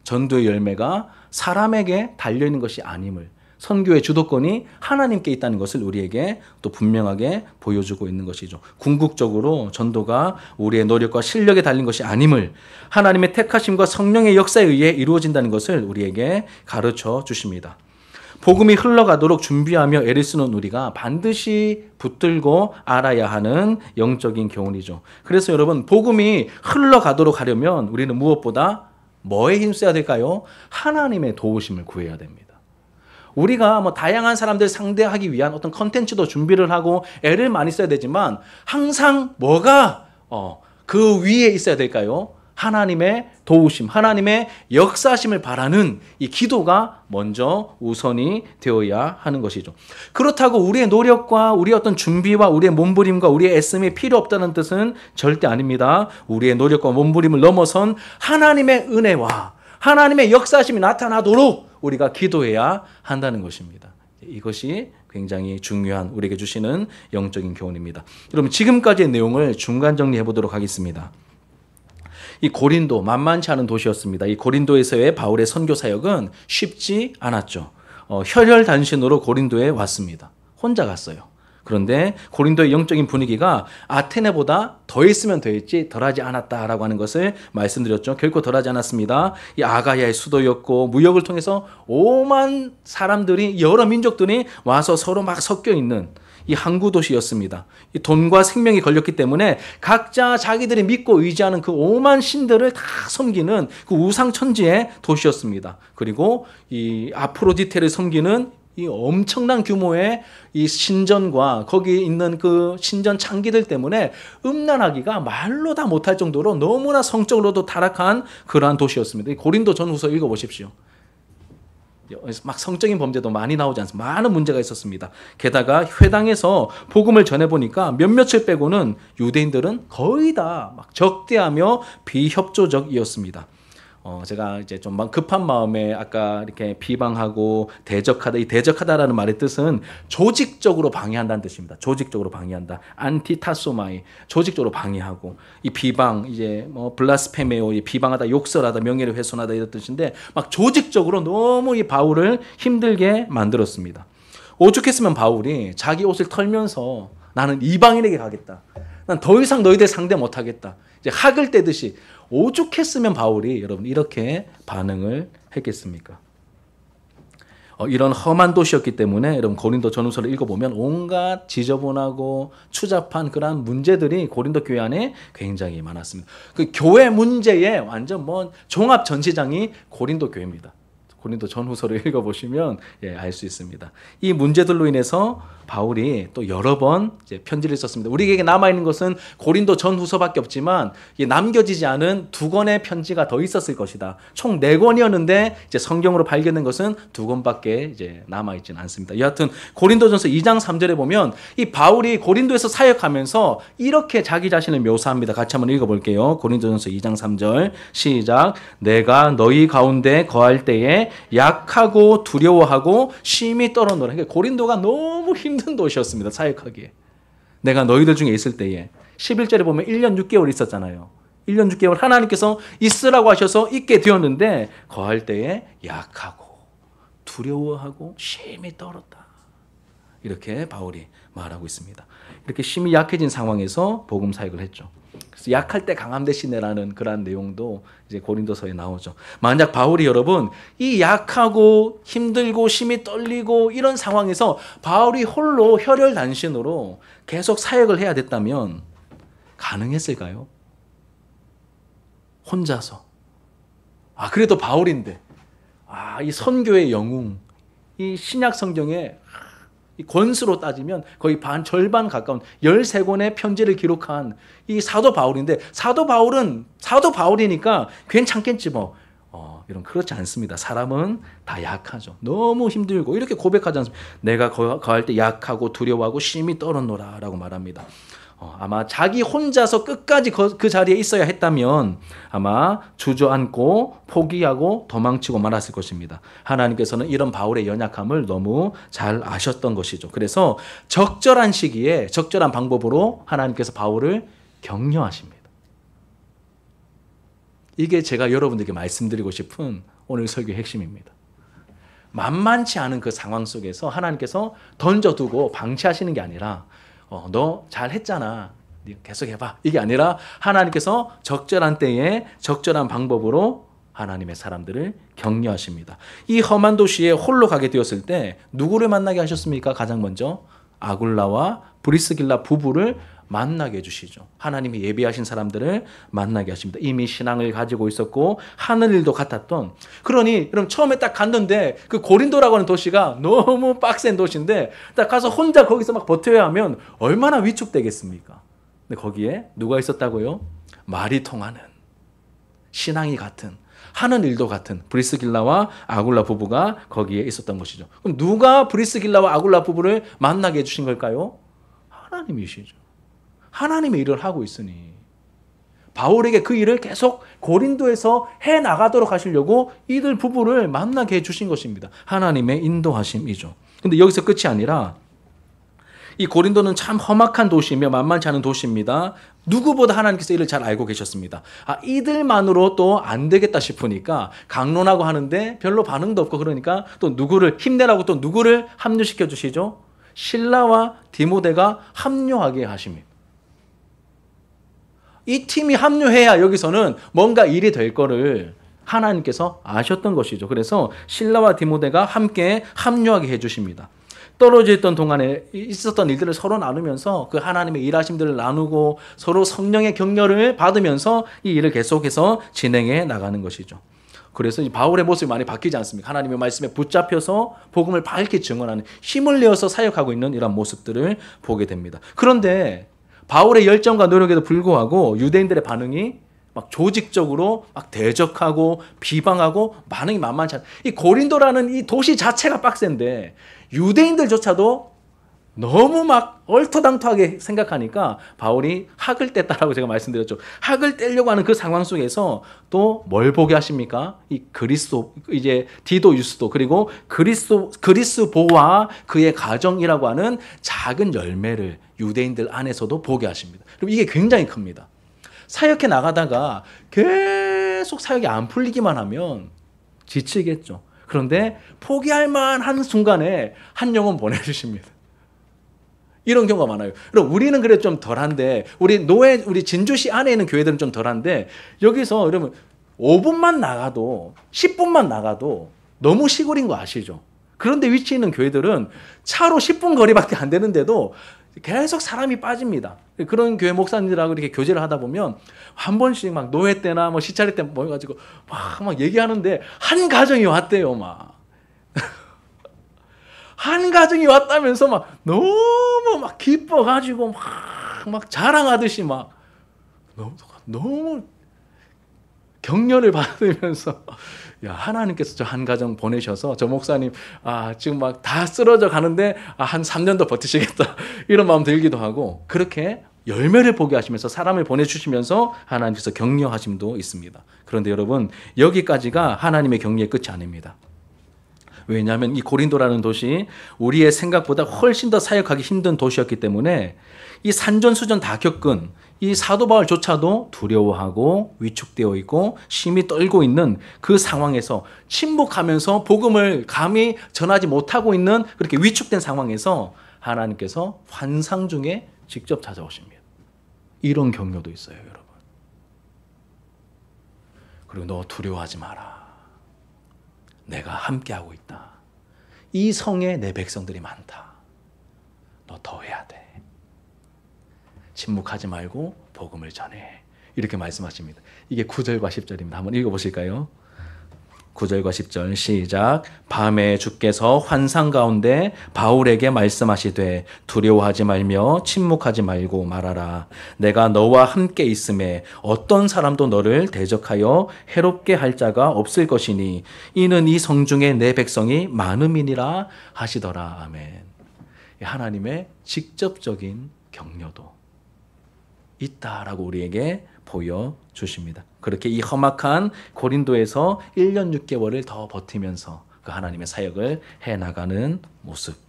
전도의 열매가 사람에게 달려있는 것이 아님을, 선교의 주도권이 하나님께 있다는 것을 우리에게 또 분명하게 보여주고 있는 것이죠. 궁극적으로 전도가 우리의 노력과 실력에 달린 것이 아님을, 하나님의 택하심과 성령의 역사에 의해 이루어진다는 것을 우리에게 가르쳐 주십니다. 복음이 흘러가도록 준비하며 애를 쓰는 우리가 반드시 붙들고 알아야 하는 영적인 교훈이죠. 그래서 여러분, 복음이 흘러가도록 하려면 우리는 무엇보다 뭐에 힘써야 될까요? 하나님의 도우심을 구해야 됩니다. 우리가 뭐 다양한 사람들 상대하기 위한 어떤 컨텐츠도 준비를 하고 애를 많이 써야 되지만, 항상 뭐가 그 위에 있어야 될까요? 하나님의 도우심, 하나님의 역사심을 바라는 이 기도가 먼저 우선이 되어야 하는 것이죠. 그렇다고 우리의 노력과 우리의 어떤 준비와 우리의 몸부림과 우리의 애씀이 필요 없다는 뜻은 절대 아닙니다. 우리의 노력과 몸부림을 넘어선 하나님의 은혜와 하나님의 역사심이 나타나도록 우리가 기도해야 한다는 것입니다. 이것이 굉장히 중요한 우리에게 주시는 영적인 교훈입니다. 여러분, 지금까지의 내용을 중간 정리해 보도록 하겠습니다. 이 고린도 만만치 않은 도시였습니다. 이 고린도에서의 바울의 선교 사역은 쉽지 않았죠. 혈혈단신으로 고린도에 왔습니다. 혼자 갔어요. 그런데 고린도의 영적인 분위기가 아테네보다 더했으면 더했지 덜하지 않았다라고 하는 것을 말씀드렸죠. 결코 덜하지 않았습니다. 이 아가야의 수도였고, 무역을 통해서 오만 사람들이, 여러 민족들이 와서 서로 막 섞여 있는 이 항구 도시였습니다. 이 돈과 생명이 걸렸기 때문에 각자 자기들이 믿고 의지하는 그 오만 신들을 다 섬기는 그 우상 천지의 도시였습니다. 그리고 이 아프로디테를 섬기는 이 엄청난 규모의 이 신전과 거기 있는 그 신전 창기들 때문에 음란하기가 말로 다 못할 정도로 너무나 성적으로도 타락한 그러한 도시였습니다. 고린도 전후서 읽어보십시오. 막 성적인 범죄도 많이 나오지 않습니다. 많은 문제가 있었습니다. 게다가 회당에서 복음을 전해보니까 몇몇을 빼고는 유대인들은 거의 다 막 적대하며 비협조적이었습니다. 제가 이제 좀 급한 마음에 아까 이렇게 비방하고 대적하다, 이 대적하다라는 말의 뜻은 조직적으로 방해한다는 뜻입니다. 조직적으로 방해한다. 안티타소마이, 조직적으로 방해하고, 이 비방, 이제 뭐 블라스페메오, 이 비방하다, 욕설하다, 명예를 훼손하다 이런 뜻인데, 막 조직적으로 너무 이 바울을 힘들게 만들었습니다. 오죽했으면 바울이 자기 옷을 털면서 나는 이방인에게 가겠다. 난 더 이상 너희들 상대 못하겠다. 이제 학을 떼듯이 오죽했으면 바울이 여러분 이렇게 반응을 했겠습니까? 이런 험한 도시였기 때문에 여러분 고린도 전후서를 읽어보면 온갖 지저분하고 추잡한 그런 문제들이 고린도 교회 안에 굉장히 많았습니다. 그 교회 문제의 완전 뭐 종합 전시장이 고린도 교회입니다. 고린도 전후서를 읽어보시면 알 수 있습니다. 이 문제들로 인해서 바울이 또 여러 번 이제 편지를 썼습니다. 우리에게 남아있는 것은 고린도 전후서밖에 없지만 남겨지지 않은 2권의 편지가 더 있었을 것이다. 총 4권이었는데 이제 성경으로 발견된 것은 2권밖에 이제 남아있지는 않습니다. 여하튼 고린도전서 2장 3절에 보면 이 바울이 고린도에서 사역하면서 이렇게 자기 자신을 묘사합니다. 같이 한번 읽어볼게요. 고린도전서 2장 3절 시작. 내가 너희 가운데 거할 때에 약하고 두려워하고 심히 떨어노라. 그러니까 고린도가 너무 힘든 도시였습니다. 사역하기에. 내가 너희들 중에 있을 때에 11절에 보면 1년 6개월 있었잖아요. 1년 6개월 하나님께서 있으라고 하셔서 있게 되었는데 거할 때에 약하고 두려워하고 심히 떨었다. 이렇게 바울이 말하고 있습니다. 이렇게 심히 약해진 상황에서 복음 사역을 했죠. 그래서 약할 때 강함 대신에라는 그러한 내용도 이제 고린도서에 나오죠. 만약 바울이 여러분 이 약하고 힘들고 심히 떨리고 이런 상황에서 바울이 홀로 혈혈단신으로 계속 사역을 해야 됐다면 가능했을까요? 혼자서. 그래도 바울인데 이 선교의 영웅, 이 신약 성경에 이 권수로 따지면 거의 절반 가까운 13권의 편지를 기록한 이 사도 바울인데, 사도 바울은 사도 바울이니까 괜찮겠지 뭐. 이런 그렇지 않습니다. 사람은 다 약하죠. 너무 힘들고 이렇게 고백하지 않습니까? 내가 거할 때 약하고 두려워하고 심히 떨었노라 라고 말합니다. 아마 자기 혼자서 끝까지 그 자리에 있어야 했다면 아마 주저앉고 포기하고 도망치고 말았을 것입니다. 하나님께서는 이런 바울의 연약함을 너무 잘 아셨던 것이죠. 그래서 적절한 시기에 적절한 방법으로 하나님께서 바울을 격려하십니다. 이게 제가 여러분들에게 말씀드리고 싶은 오늘 설교의 핵심입니다. 만만치 않은 그 상황 속에서 하나님께서 던져두고 방치하시는 게 아니라 너 잘했잖아, 계속 해봐, 이게 아니라 하나님께서 적절한 때에 적절한 방법으로 하나님의 사람들을 격려하십니다. 이 험한 도시에 홀로 가게 되었을 때 누구를 만나게 하셨습니까? 가장 먼저 아굴라와 프리스길라 부부를 만나게 해주시죠. 하나님이 예비하신 사람들을 만나게 하십니다. 이미 신앙을 가지고 있었고 하늘 일도 같았던, 그러니 그럼 처음에 딱 갔는데 그 고린도라고 하는 도시가 너무 빡센 도시인데 딱 가서 혼자 거기서 막 버텨야 하면 얼마나 위축되겠습니까? 근데 거기에 누가 있었다고요? 말이 통하는, 신앙이 같은, 하는 일도 같은 브리스길라와 아굴라 부부가 거기에 있었던 것이죠. 그럼 누가 브리스길라와 아굴라 부부를 만나게 해주신 걸까요? 하나님이시죠. 하나님의 일을 하고 있으니 바울에게 그 일을 계속 고린도에서 해나가도록 하시려고 이들 부부를 만나게 해주신 것입니다. 하나님의 인도하심이죠. 근데 여기서 끝이 아니라 이 고린도는 참 험악한 도시이며 만만치 않은 도시입니다. 누구보다 하나님께서 이를 잘 알고 계셨습니다. 이들만으로 또 안 되겠다 싶으니까 강론하고 하는데 별로 반응도 없고, 그러니까 또 누구를 힘내라고 또 누구를 합류시켜 주시죠? 실라와 디모데가 합류하게 하십니다. 이 팀이 합류해야 여기서는 뭔가 일이 될 거를 하나님께서 아셨던 것이죠. 그래서 실라와 디모데가 함께 합류하게 해주십니다. 떨어져 있던 동안에 있었던 일들을 서로 나누면서 그 하나님의 일하심들을 나누고 서로 성령의 격려를 받으면서 이 일을 계속해서 진행해 나가는 것이죠. 그래서 이 바울의 모습이 많이 바뀌지 않습니까? 하나님의 말씀에 붙잡혀서 복음을 밝게 증언하는, 힘을 내어서 사역하고 있는 이런 모습들을 보게 됩니다. 그런데 바울의 열정과 노력에도 불구하고 유대인들의 반응이 막 조직적으로 막 대적하고 비방하고 반응이 만만치 않아요. 이 고린도라는 이 도시 자체가 빡센데 유대인들조차도 너무 막 얼토당토하게 생각하니까 바울이 학을 뗐다라고 제가 말씀드렸죠. 학을 떼려고 하는 그 상황 속에서 또 뭘 보게 하십니까? 이 그리스도, 이제 디도 유스도, 그리고 그리스보와 그의 가정이라고 하는 작은 열매를 유대인들 안에서도 보게 하십니다. 그럼 이게 굉장히 큽니다. 사역해 나가다가 계속 사역이 안 풀리기만 하면 지치겠죠. 그런데 포기할 만한 순간에 한 영혼 보내주십니다. 이런 경우가 많아요. 그럼 우리는 그래 좀 덜한데, 우리 진주시 안에 있는 교회들은 좀 덜한데, 여기서 여러분 5분만 나가도 10분만 나가도 너무 시골인 거 아시죠? 그런데 위치 있는 교회들은 차로 10분 거리밖에 안 되는데도 계속 사람이 빠집니다. 그런 교회 목사님들하고 이렇게 교제를 하다 보면 한 번씩 막 노회 때나 뭐 시차례 때 모여가지고 막 얘기하는데 한 가정이 왔대요, 막. 한 가정이 왔다면서 막 너무 막 기뻐가지고 막 자랑하듯이 막 너무 격려를 받으면서, 야, 하나님께서 저 한 가정 보내셔서 저 목사님 지금 막 다 쓰러져 가는데 한 3년 더 버티시겠다 이런 마음 들기도 하고, 그렇게 열매를 보게 하시면서 사람을 보내주시면서 하나님께서 격려하심도 있습니다. 그런데 여러분, 여기까지가 하나님의 격려의 끝이 아닙니다. 왜냐하면 이 고린도라는 도시, 우리의 생각보다 훨씬 더 사역하기 힘든 도시였기 때문에 이 산전수전 다 겪은 이 사도 바울조차도 두려워하고 위축되어 있고 심히 떨고 있는 그 상황에서, 침묵하면서 복음을 감히 전하지 못하고 있는 그렇게 위축된 상황에서 하나님께서 환상 중에 직접 찾아오십니다. 이런 격려도 있어요, 여러분. 그리고 너 두려워하지 마라. 내가 함께하고 있다. 이 성에 내 백성들이 많다. 너 더 해야 돼. 침묵하지 말고 복음을 전해. 이렇게 말씀하십니다. 이게 9절과 10절입니다. 한번 읽어보실까요? 9절과 10절 시작. 밤에 주께서 환상 가운데 바울에게 말씀하시되 두려워하지 말며 침묵하지 말고 말하라. 내가 너와 함께 있음에 어떤 사람도 너를 대적하여 해롭게 할 자가 없을 것이니 이는 이 성중에 내 백성이 많음이니라 하시더라. 아멘. 하나님의 직접적인 격려도 있다라고 우리에게 보여주십니다. 그렇게 이 험악한 고린도에서 1년 6개월을 더 버티면서 그 하나님의 사역을 해나가는 모습.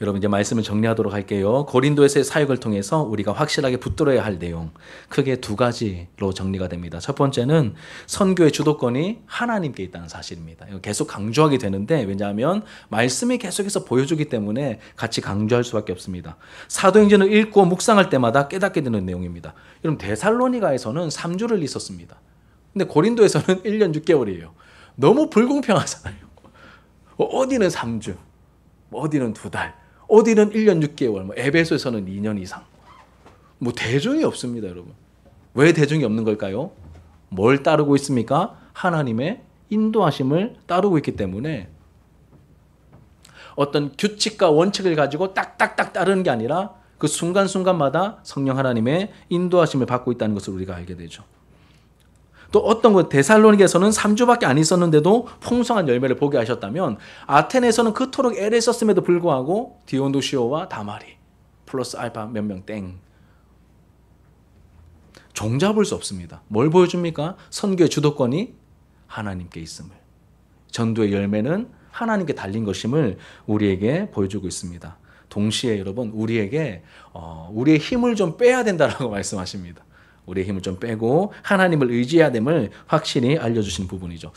여러분 이제 말씀을 정리하도록 할게요. 고린도에서의 사역을 통해서 우리가 확실하게 붙들어야 할 내용 크게 두 가지로 정리가 됩니다. 첫 번째는 선교의 주도권이 하나님께 있다는 사실입니다. 이거 계속 강조하게 되는데 왜냐하면 말씀이 계속해서 보여주기 때문에 같이 강조할 수밖에 없습니다. 사도행전을 읽고 묵상할 때마다 깨닫게 되는 내용입니다. 여러분 데살로니가에서는 3주를 있었습니다. 근데 고린도에서는 1년 6개월이에요. 너무 불공평하잖아요. 어디는 3주, 어디는 2달, 어디는 1년 6개월, 에베소에서는 2년 이상. 대중이 없습니다, 여러분. 왜 대중이 없는 걸까요? 뭘 따르고 있습니까? 하나님의 인도하심을 따르고 있기 때문에 어떤 규칙과 원칙을 가지고 딱딱딱 따르는 게 아니라 그 순간순간마다 성령 하나님의 인도하심을 받고 있다는 것을 우리가 알게 되죠. 또 어떤 것 데살로니가에서는 3주밖에 안 있었는데도 풍성한 열매를 보게 하셨다면 아테네에서는 그토록 애를 썼음에도 불구하고 디오누시오와 다마리 플러스 알파 몇 명 땡 종잡을 수 없습니다. 뭘 보여줍니까? 선교의 주도권이 하나님께 있음을, 전도의 열매는 하나님께 달린 것임을 우리에게 보여주고 있습니다. 동시에 여러분 우리에게 우리의 힘을 좀 빼야 된다라고 말씀하십니다. 우리의 힘을 좀 빼고 하나님을 의지해야 됨을 확실히 알려주시는 부분이죠.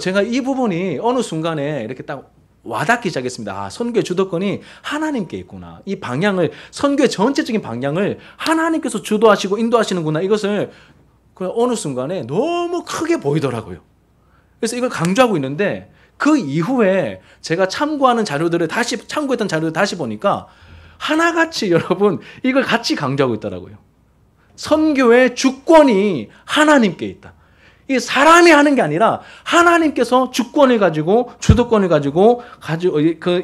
제가 이 부분이 어느 순간에 이렇게 딱 와닿기 시작했습니다. 선교의 주도권이 하나님께 있구나. 이 방향을, 선교의 전체적인 방향을 하나님께서 주도하시고 인도하시는구나. 이것을 어느 순간에 너무 크게 보이더라고요. 그래서 이걸 강조하고 있는데 그 이후에 제가 참고했던 자료들을 다시 보니까 하나같이 여러분 이걸 같이 강조하고 있더라고요. 선교의 주권이 하나님께 있다. 이게 사람이 하는 게 아니라 하나님께서 주권을 가지고 주도권을 가지고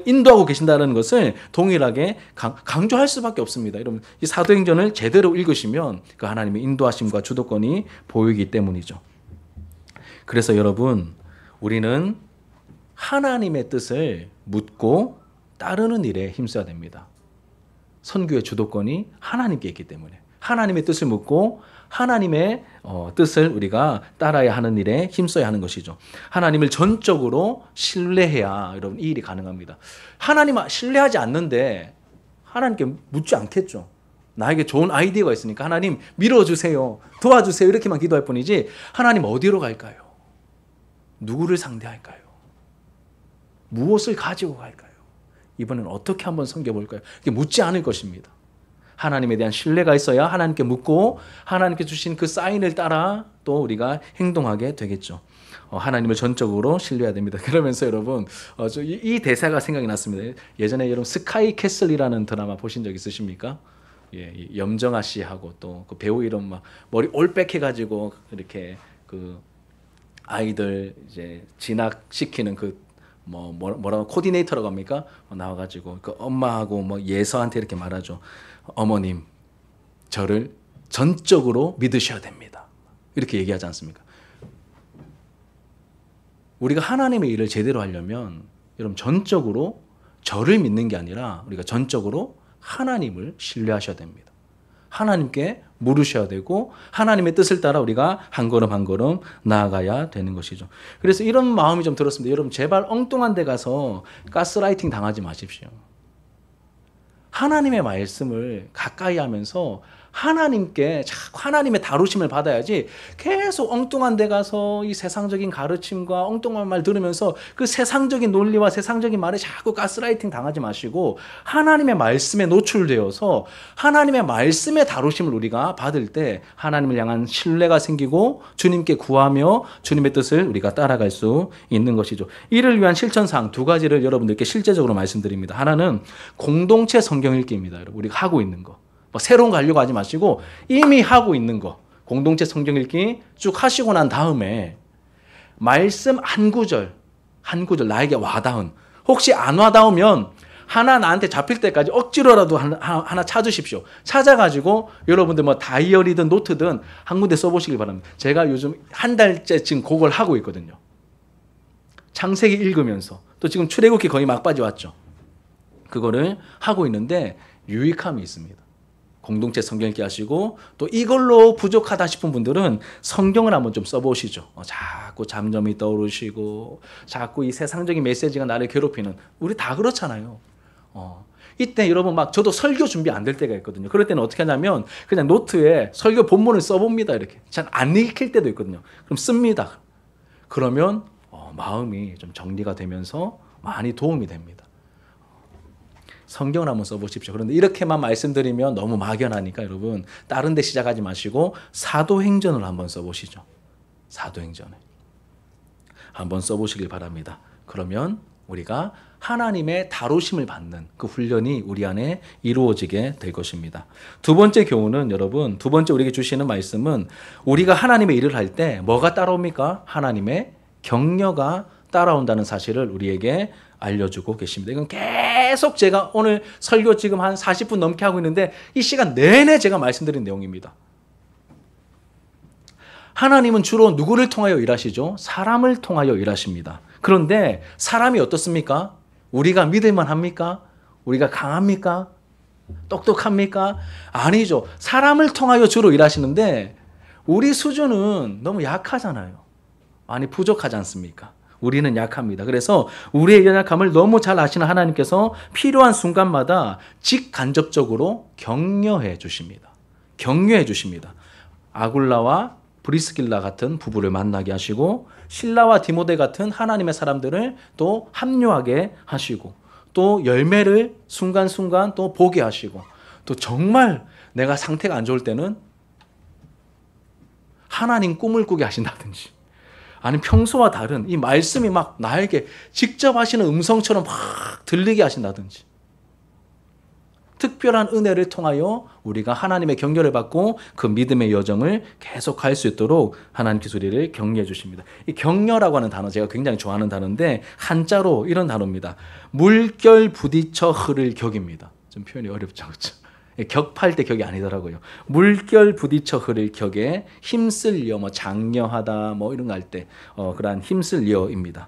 인도하고 계신다는 것을 동일하게 강조할 수밖에 없습니다. 여러분 이 사도행전을 제대로 읽으시면 그 하나님의 인도하심과 주도권이 보이기 때문이죠. 그래서 여러분 우리는 하나님의 뜻을 묻고 따르는 일에 힘써야 됩니다. 선교의 주도권이 하나님께 있기 때문에 하나님의 뜻을 묻고 하나님의 뜻을 우리가 따라야 하는 일에 힘써야 하는 것이죠. 하나님을 전적으로 신뢰해야 여러분 이 일이 가능합니다. 하나님 신뢰하지 않는데 하나님께 묻지 않겠죠. 나에게 좋은 아이디어가 있으니까 하나님 밀어주세요, 도와주세요 이렇게만 기도할 뿐이지 하나님 어디로 갈까요? 누구를 상대할까요? 무엇을 가지고 갈까요? 이번엔 어떻게 한번 섬겨볼까요? 이게 묻지 않을 것입니다. 하나님에 대한 신뢰가 있어야 하나님께 묻고 하나님께 주신 그 사인을 따라 또 우리가 행동하게 되겠죠. 하나님을 전적으로 신뢰해야 됩니다. 그러면서 여러분 이 대사가 생각이 났습니다. 예전에 여러분 스카이 캐슬이라는 드라마 보신 적 있으십니까? 예, 염정아 씨하고 또 그 배우 이름 막 머리 올백해가지고 이렇게 그 아이들 이제 진학시키는 그 뭐라고 코디네이터라고 합니까? 나와가지고 그 엄마하고 예서한테 이렇게 말하죠. 어머님, 저를 전적으로 믿으셔야 됩니다. 이렇게 얘기하지 않습니까? 우리가 하나님의 일을 제대로 하려면 여러분 전적으로 저를 믿는 게 아니라 우리가 전적으로 하나님을 신뢰하셔야 됩니다. 하나님께 물으셔야 되고 하나님의 뜻을 따라 우리가 한 걸음 한 걸음 나아가야 되는 것이죠. 그래서 이런 마음이 좀 들었습니다. 여러분 제발 엉뚱한 데 가서 가스라이팅 당하지 마십시오. 하나님의 말씀을 가까이 하면서 하나님께 자꾸 하나님의 다루심을 받아야지 계속 엉뚱한 데 가서 이 세상적인 가르침과 엉뚱한 말 들으면서 그 세상적인 논리와 세상적인 말에 자꾸 가스라이팅 당하지 마시고 하나님의 말씀에 노출되어서 하나님의 말씀의 다루심을 우리가 받을 때 하나님을 향한 신뢰가 생기고 주님께 구하며 주님의 뜻을 우리가 따라갈 수 있는 것이죠. 이를 위한 실천사항 두 가지를 여러분들께 실제적으로 말씀드립니다. 하나는 공동체 성경 읽기입니다. 여러분 우리가 하고 있는 거. 새로운 거 하려고 하지 마시고 이미 하고 있는 거 공동체 성경 읽기 쭉 하시고 난 다음에 말씀 한 구절 나에게 와닿은, 혹시 안 와닿으면 하나 나한테 잡힐 때까지 억지로라도 하나 찾으십시오. 찾아가지고 여러분들 뭐 다이어리든 노트든 한 군데 써보시길 바랍니다. 제가 요즘 한 달째 지금 그걸 하고 있거든요. 창세기 읽으면서 또 지금 출애굽기 거의 막바지 왔죠. 그거를 하고 있는데 유익함이 있습니다. 공동체 성경 읽기 하시고, 또 이걸로 부족하다 싶은 분들은 성경을 한번 좀 써보시죠. 자꾸 잠잠이 떠오르시고 자꾸 이 세상적인 메시지가 나를 괴롭히는, 우리 다 그렇잖아요. 이때 여러분 막 저도 설교 준비 안 될 때가 있거든요. 그럴 때는 어떻게 하냐면 그냥 노트에 설교 본문을 써봅니다. 이렇게 잘 안 읽힐 때도 있거든요. 그럼 씁니다. 그러면 마음이 좀 정리가 되면서 많이 도움이 됩니다. 성경을 한번 써보십시오. 그런데 이렇게만 말씀드리면 너무 막연하니까 여러분 다른 데 시작하지 마시고 사도행전을 한번 써보시죠. 사도행전을 한번 써보시길 바랍니다. 그러면 우리가 하나님의 다루심을 받는 그 훈련이 우리 안에 이루어지게 될 것입니다. 두 번째 교훈은, 여러분, 두 번째 우리에게 주시는 말씀은 우리가 하나님의 일을 할 때 뭐가 따라옵니까? 하나님의 격려가 따라온다는 사실을 우리에게 알려주고 계십니다. 이건 계속 제가 오늘 설교 지금 한 40분 넘게 하고 있는데 이 시간 내내 제가 말씀드린 내용입니다. 하나님은 주로 누구를 통하여 일하시죠? 사람을 통하여 일하십니다. 그런데 사람이 어떻습니까? 우리가 믿을만 합니까? 우리가 강합니까? 똑똑합니까? 아니죠. 사람을 통하여 주로 일하시는데 우리 수준은 너무 약하잖아요. 많이 부족하지 않습니까? 우리는 약합니다. 그래서 우리의 연약함을 너무 잘 아시는 하나님께서 필요한 순간마다 직간접적으로 격려해 주십니다. 격려해 주십니다. 아굴라와 브리스길라 같은 부부를 만나게 하시고, 실라와 디모데 같은 하나님의 사람들을 또 합류하게 하시고, 또 열매를 순간순간 또 보게 하시고, 또 정말 내가 상태가 안 좋을 때는 하나님 꿈을 꾸게 하신다든지, 아니면 평소와 다른 이 말씀이 막 나에게 직접 하시는 음성처럼 막 들리게 하신다든지, 특별한 은혜를 통하여 우리가 하나님의 격려를 받고 그 믿음의 여정을 계속 갈 수 있도록 하나님께서 우리를 격려해 주십니다. 이 격려라고 하는 단어 제가 굉장히 좋아하는 단어인데 한자로 이런 단어입니다. 물결 부딪혀 흐를 격입니다. 좀 표현이 어렵죠, 그렇죠? 격팔 때 격이 아니더라고요. 물결 부딪혀 흐를 격에 힘쓸려, 뭐 장려하다, 뭐 이런 거 할 때 그러한 힘쓸려입니다.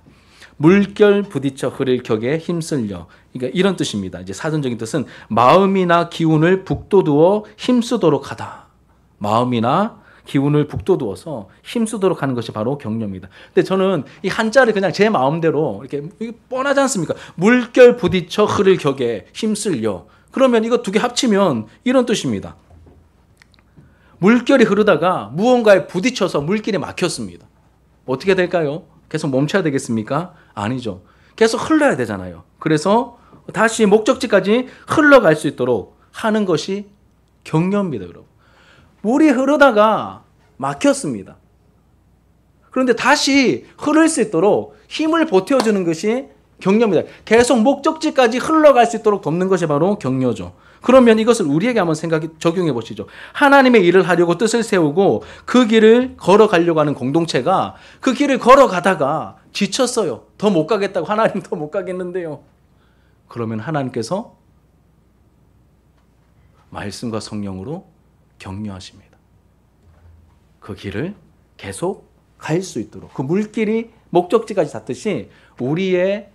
물결 부딪혀 흐를 격에 힘쓸려. 그러니까 이런 뜻입니다. 이제 사전적인 뜻은 마음이나 기운을 북돋우어 힘쓰도록 하다. 마음이나 기운을 북돋우어서 힘쓰도록 하는 것이 바로 격려입니다. 근데 저는 이 한자를 그냥 제 마음대로 이렇게 뻔하지 않습니까? 물결 부딪혀 흐를 격에 힘쓸려. 그러면 이거 두 개 합치면 이런 뜻입니다. 물결이 흐르다가 무언가에 부딪혀서 물길이 막혔습니다. 어떻게 될까요? 계속 멈춰야 되겠습니까? 아니죠. 계속 흘러야 되잖아요. 그래서 다시 목적지까지 흘러갈 수 있도록 하는 것이 격려입니다, 여러분. 물이 흐르다가 막혔습니다. 그런데 다시 흐를 수 있도록 힘을 보태어주는 것이 격려입니다. 계속 목적지까지 흘러갈 수 있도록 돕는 것이 바로 격려죠. 그러면 이것을 우리에게 한번 적용해 보시죠. 하나님의 일을 하려고 뜻을 세우고 그 길을 걸어가려고 하는 공동체가 그 길을 걸어가다가 지쳤어요. 더 못 가겠다고, 하나님 더 못 가겠는데요. 그러면 하나님께서 말씀과 성령으로 격려하십니다. 그 길을 계속 갈 수 있도록, 그 물길이 목적지까지 닿듯이 우리의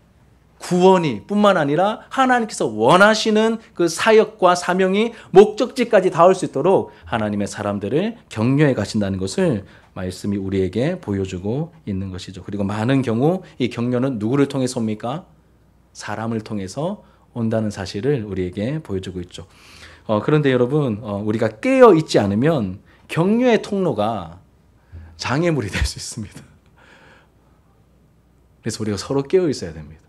구원이 뿐만 아니라 하나님께서 원하시는 그 사역과 사명이 목적지까지 닿을 수 있도록 하나님의 사람들을 격려해 가신다는 것을 말씀이 우리에게 보여주고 있는 것이죠. 그리고 많은 경우 이 격려는 누구를 통해서 옵니까? 사람을 통해서 온다는 사실을 우리에게 보여주고 있죠. 그런데 여러분, 우리가 깨어 있지 않으면 격려의 통로가 장애물이 될 수 있습니다. 그래서 우리가 서로 깨어 있어야 됩니다.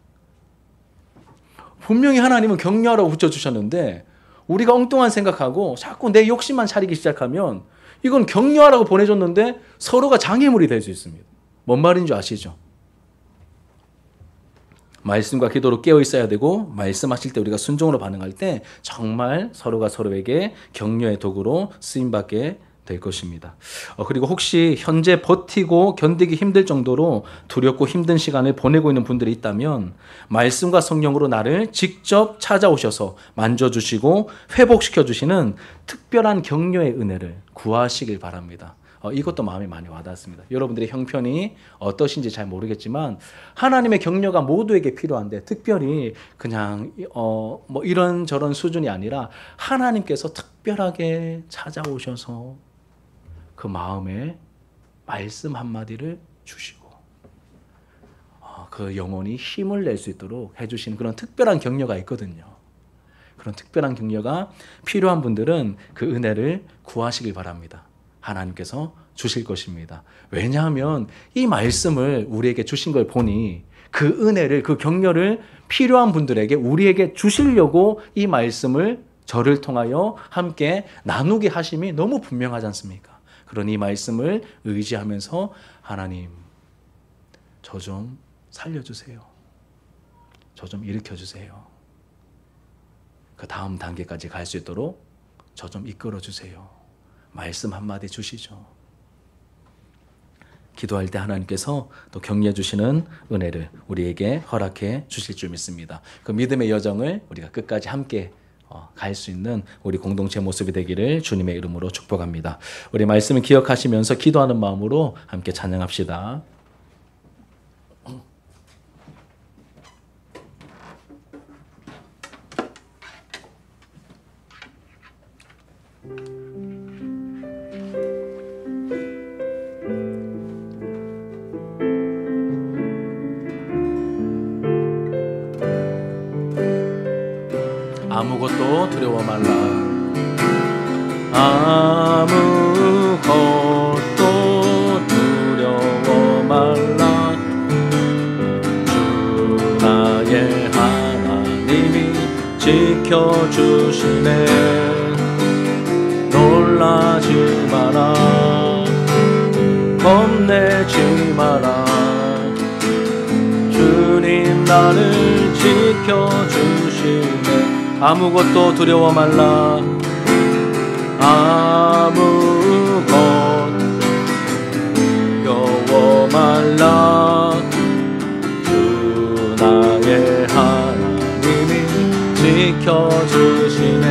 분명히 하나님은 격려하라고 붙여주셨는데 우리가 엉뚱한 생각하고 자꾸 내 욕심만 차리기 시작하면 이건 격려하라고 보내줬는데 서로가 장애물이 될 수 있습니다. 뭔 말인지 아시죠? 말씀과 기도로 깨어 있어야 되고, 말씀하실 때 우리가 순종으로 반응할 때 정말 서로가 서로에게 격려의 도구로 쓰임받게 될 것입니다. 그리고 혹시 현재 버티고 견디기 힘들 정도로 두렵고 힘든 시간을 보내고 있는 분들이 있다면 말씀과 성령으로 나를 직접 찾아오셔서 만져주시고 회복시켜주시는 특별한 격려의 은혜를 구하시길 바랍니다. 이것도 마음에 많이 와닿습니다. 여러분들의 형편이 어떠신지 잘 모르겠지만 하나님의 격려가 모두에게 필요한데 특별히 그냥 뭐 이런저런 수준이 아니라 하나님께서 특별하게 찾아오셔서 그 마음에 말씀 한마디를 주시고 그 영혼이 힘을 낼 수 있도록 해주시는 그런 특별한 격려가 있거든요. 그런 특별한 격려가 필요한 분들은 그 은혜를 구하시길 바랍니다. 하나님께서 주실 것입니다. 왜냐하면 이 말씀을 우리에게 주신 걸 보니 그 은혜를, 그 격려를 필요한 분들에게 우리에게 주시려고 이 말씀을 저를 통하여 함께 나누게 하심이 너무 분명하지 않습니까? 그런 이 말씀을 의지하면서 하나님, 저 좀 살려주세요. 저 좀 일으켜주세요. 그 다음 단계까지 갈 수 있도록 저 좀 이끌어주세요. 말씀 한마디 주시죠. 기도할 때 하나님께서 또 격려해 주시는 은혜를 우리에게 허락해 주실 줄 믿습니다. 그 믿음의 여정을 우리가 끝까지 함께 갈 수 있는 우리 공동체 모습이 되기를 주님의 이름으로 축복합니다. 우리 말씀을 기억하시면서 기도하는 마음으로 함께 찬양합시다. 아무것도 두려워 말라. 아무것도 두려워 말라. 주 나의 하나님이 지켜주시네. 놀라지 마라. 겁내지 마라. 주님 나를 지켜주시네. 아무것도 두려워 말라. 아무것 두려워 말라. 주 나의 하나님이 지켜주시네.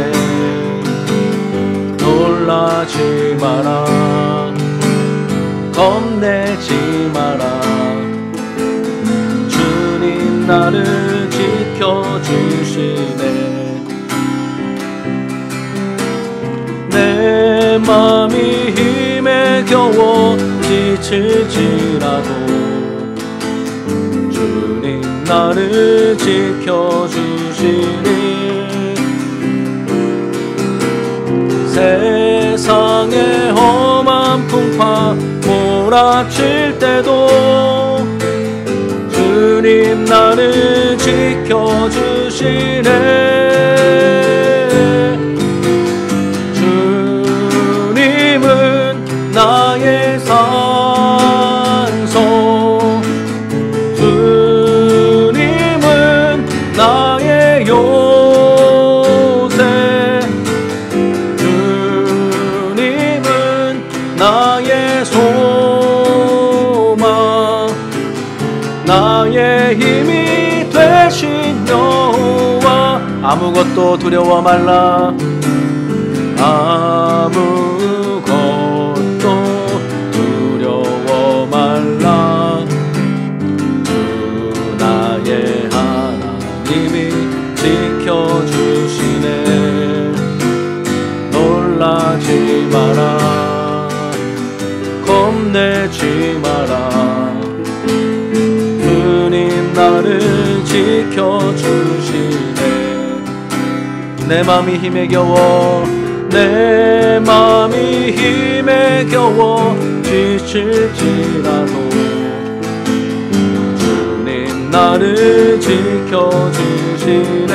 놀라지 마라. 겁내지 마라. 주님 나를 지켜주시네. 내 맘이 힘에 겨워 지칠지라도 주님 나를 지켜주시니. 세상의 험한 풍파 몰아칠 때도 주님 나를 지켜주시네. 나의 산소, 주님은 나의 요새, 주님은 나의 소망, 나의 힘이 되신 여호와. 아무것도 두려워 말라. 두려워 말라. 주 나의 하나님이 지켜주시네. 놀라지 마라. 겁내지 마라. 주님 나를 지켜주시네. 내 맘이 힘에 겨워, 내 맘이 힘에 겨워 지칠지라도 주님 나를 지켜주시네.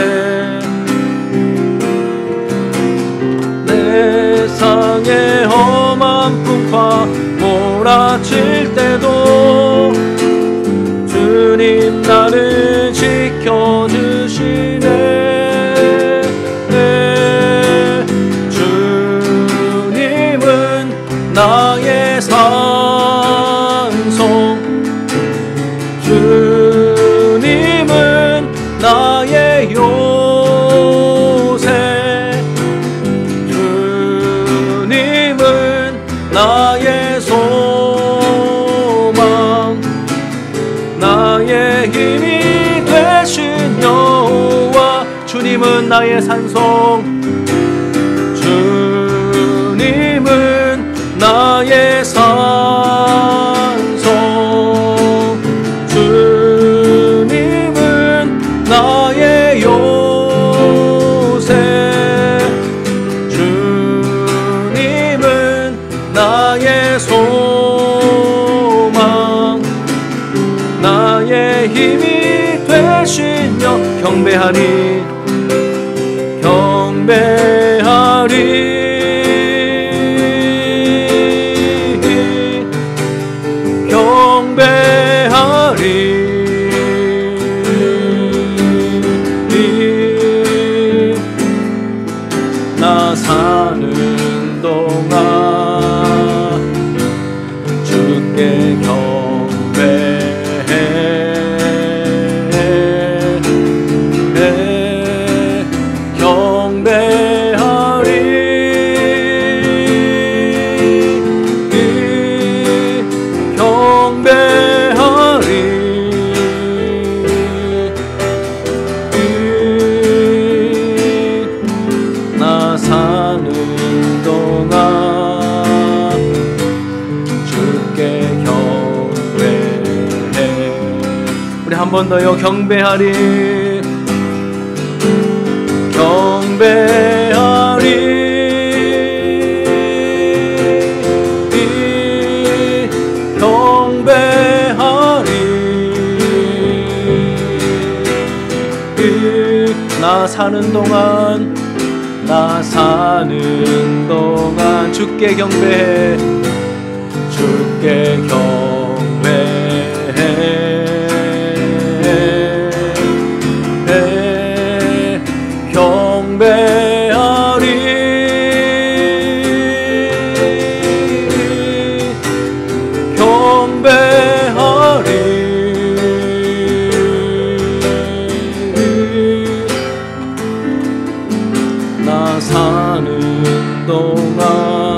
세상의 험한 풍파 몰아칠 때도 주님 나를 지켜주시네. 주님은 나의 산송, 주님은 나의 산송, 주님은 나의 요새, 주님은 나의 소망, 나의 힘이 되시며 경배하리, 경배하리, 나 사는 동안 주께 한 번 더요. 경배하리, 경배하리, 경배하리. 나 사는 동안, 나 사는 동안 주께 경배해, 주께 경배해, 경배하리, 경배하리. 나 사는 동안